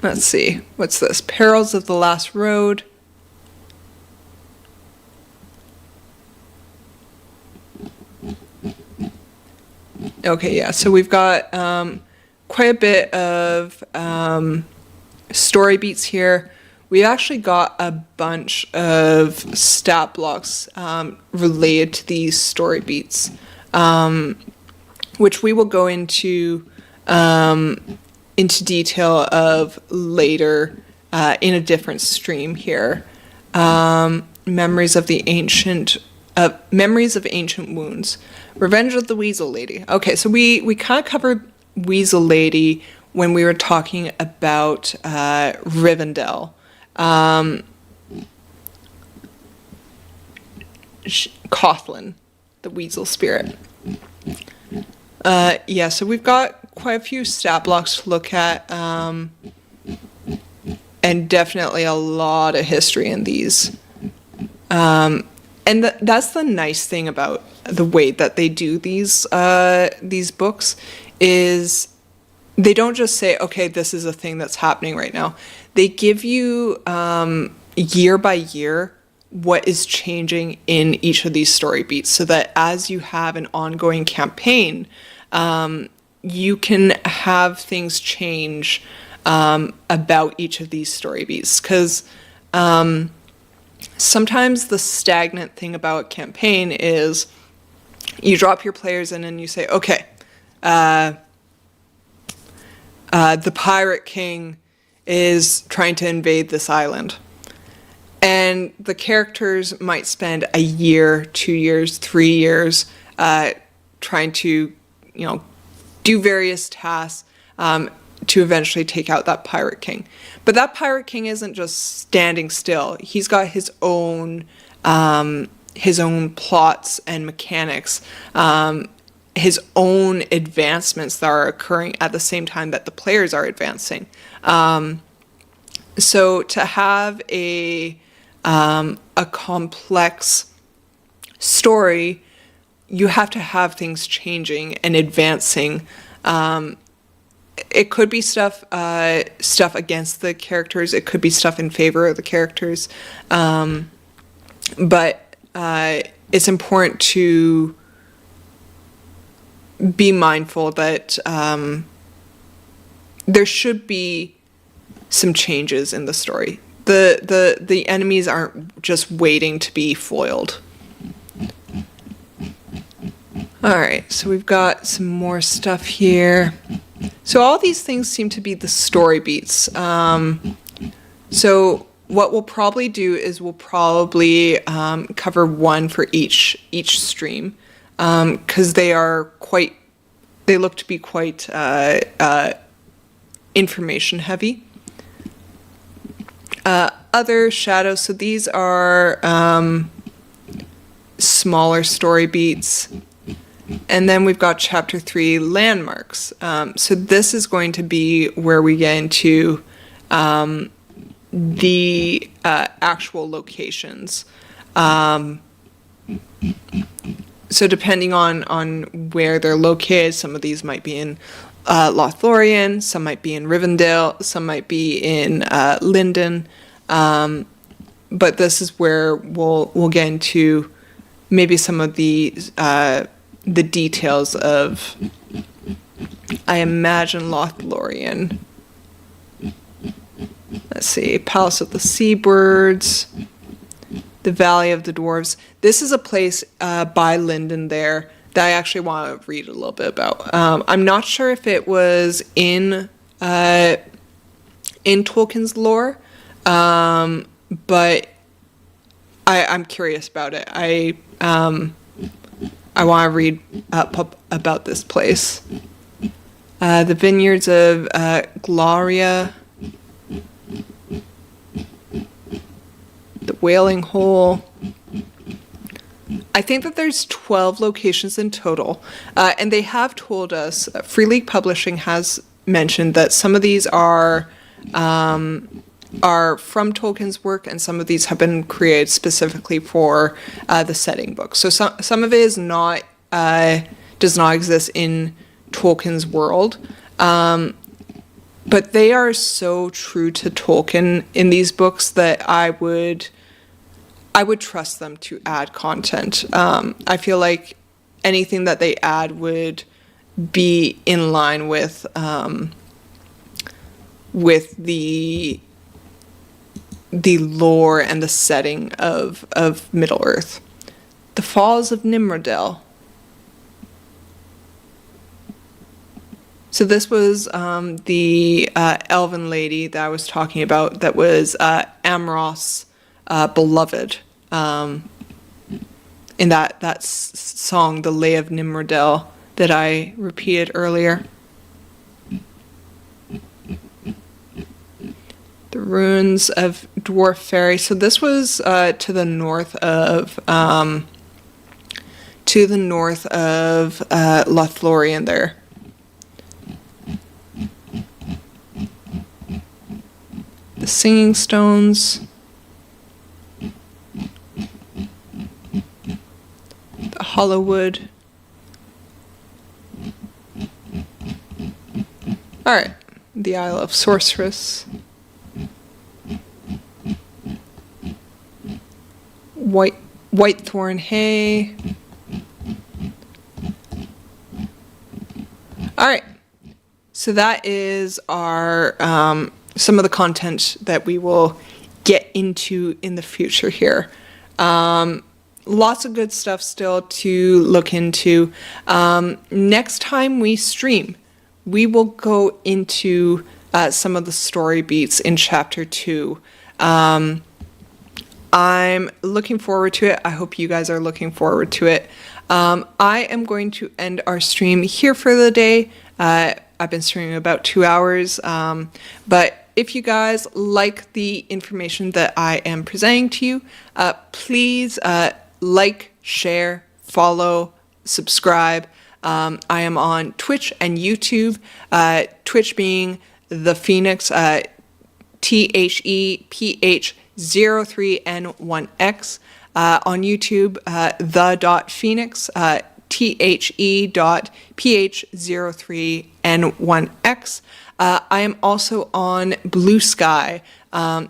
Let's see, what's this? Perils of the Last Road. Okay, yeah, so we've got quite a bit of story beats here. We actually got a bunch of stat blocks related to these story beats, which we will go into detail of later in a different stream here. Memories of Ancient Wounds. Revenge of the Weasel Lady. Okay, so we kind of covered Weasel Lady when we were talking about Rivendell. Cawthlan, the weasel spirit. Yeah, so we've got quite a few stat blocks to look at, and definitely a lot of history in these. And that's the nice thing about the way that they do these books is they don't just say, okay, this is a thing that's happening right now. They give you year by year what is changing in each of these story beats, so that as you have an ongoing campaign, you can have things change about each of these story beats. Because sometimes the stagnant thing about a campaign is you drop your players in and you say, okay, the pirate king is trying to invade this island. And the characters might spend a year, 2 years, 3 years trying to, do various tasks to eventually take out that pirate king. But that pirate king isn't just standing still. He's got his own plots and mechanics, his own advancements that are occurring at the same time that the players are advancing. So to have a complex story, you have to have things changing and advancing. It could be stuff against the characters. It could be stuff in favor of the characters. But it's important to be mindful that there should be some changes in the story. The enemies aren't just waiting to be foiled. All right, so we've got some more stuff here. So all these things seem to be the story beats. So what we'll probably do is we'll probably cover one for each stream, because they look to be quite information heavy. Other shadows, so these are smaller story beats. And then we've got chapter 3 landmarks. So this is going to be where we get into the actual locations. So depending on where they're located, some of these might be in Lothlorien, some might be in Rivendell, some might be in Lindon. But this is where we'll get into maybe some of the details of, I imagine, Lothlorien. Let's see, Palace of the Seabirds, the Valley of the Dwarves. This is a place by Lindon there that I actually want to read a little bit about. I'm not sure if it was in Tolkien's lore, but I'm curious about it. I want to read up about this place. The vineyards of Gloria, the Wailing Hole. I think that there's 12 locations in total, and they have told us, Free League Publishing has mentioned that some of these are from Tolkien's work, and some of these have been created specifically for the setting book. So some of it is not does not exist in Tolkien's world, but they are so true to Tolkien in these books that I would trust them to add content. I feel like anything that they add would be in line with the lore and the setting of Middle-earth. The Falls of Nimrodel. So this was the elven lady that I was talking about, that was Amroth's beloved, in that song, The Lay of Nimrodel, that I repeated earlier. The ruins of Dwarf Ferry. So this was to the north of to the north of Lothlorien there. The Singing Stones. The Hollowwood. Alright, the Isle of Sorceress. Whitethorn Hay. Alright, so that is our some of the content that we will get into in the future here. Lots of good stuff still to look into. Next time we stream, we will go into some of the story beats in Chapter 2. I'm looking forward to it. I hope you guys are looking forward to it. I am going to end our stream here for the day. I've been streaming about 2 hours, but if you guys like the information that I am presenting to you, please like, share, follow, subscribe. I am on Twitch and YouTube, Twitch being the Phoenix, THEPH03N1X, on YouTube, the.Phoenix, THE.PH03N1X. I am also on Blue Sky,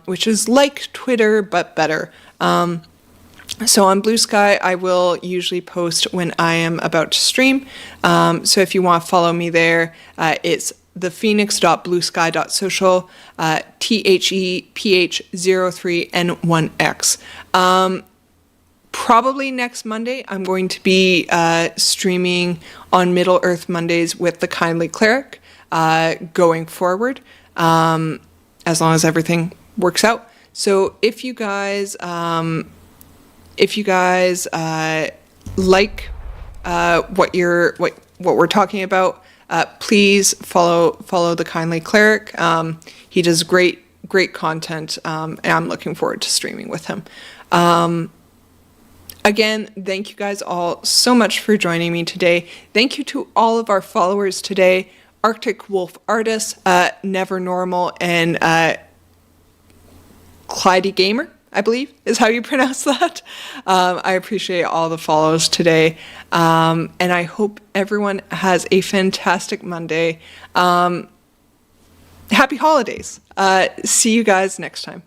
which is like Twitter but better. So on Blue Sky, I will usually post when I am about to stream. So if you want to follow me there, it's thephoenix.bluesky.social, THEPH03N1X. Probably next Monday, I'm going to be streaming on Middle Earth Mondays with the Kindly Cleric going forward, as long as everything works out. So if you guys like what we're talking about, please follow the Kindly Cleric. He does great content, and I'm looking forward to streaming with him. Again, thank you guys all so much for joining me today. Thank you to all of our followers today: Arctic Wolf Artist, Never Normal, and Clyde Gamer, I believe is how you pronounce that. I appreciate all the follows today, and I hope everyone has a fantastic Monday. Happy holidays. See you guys next time.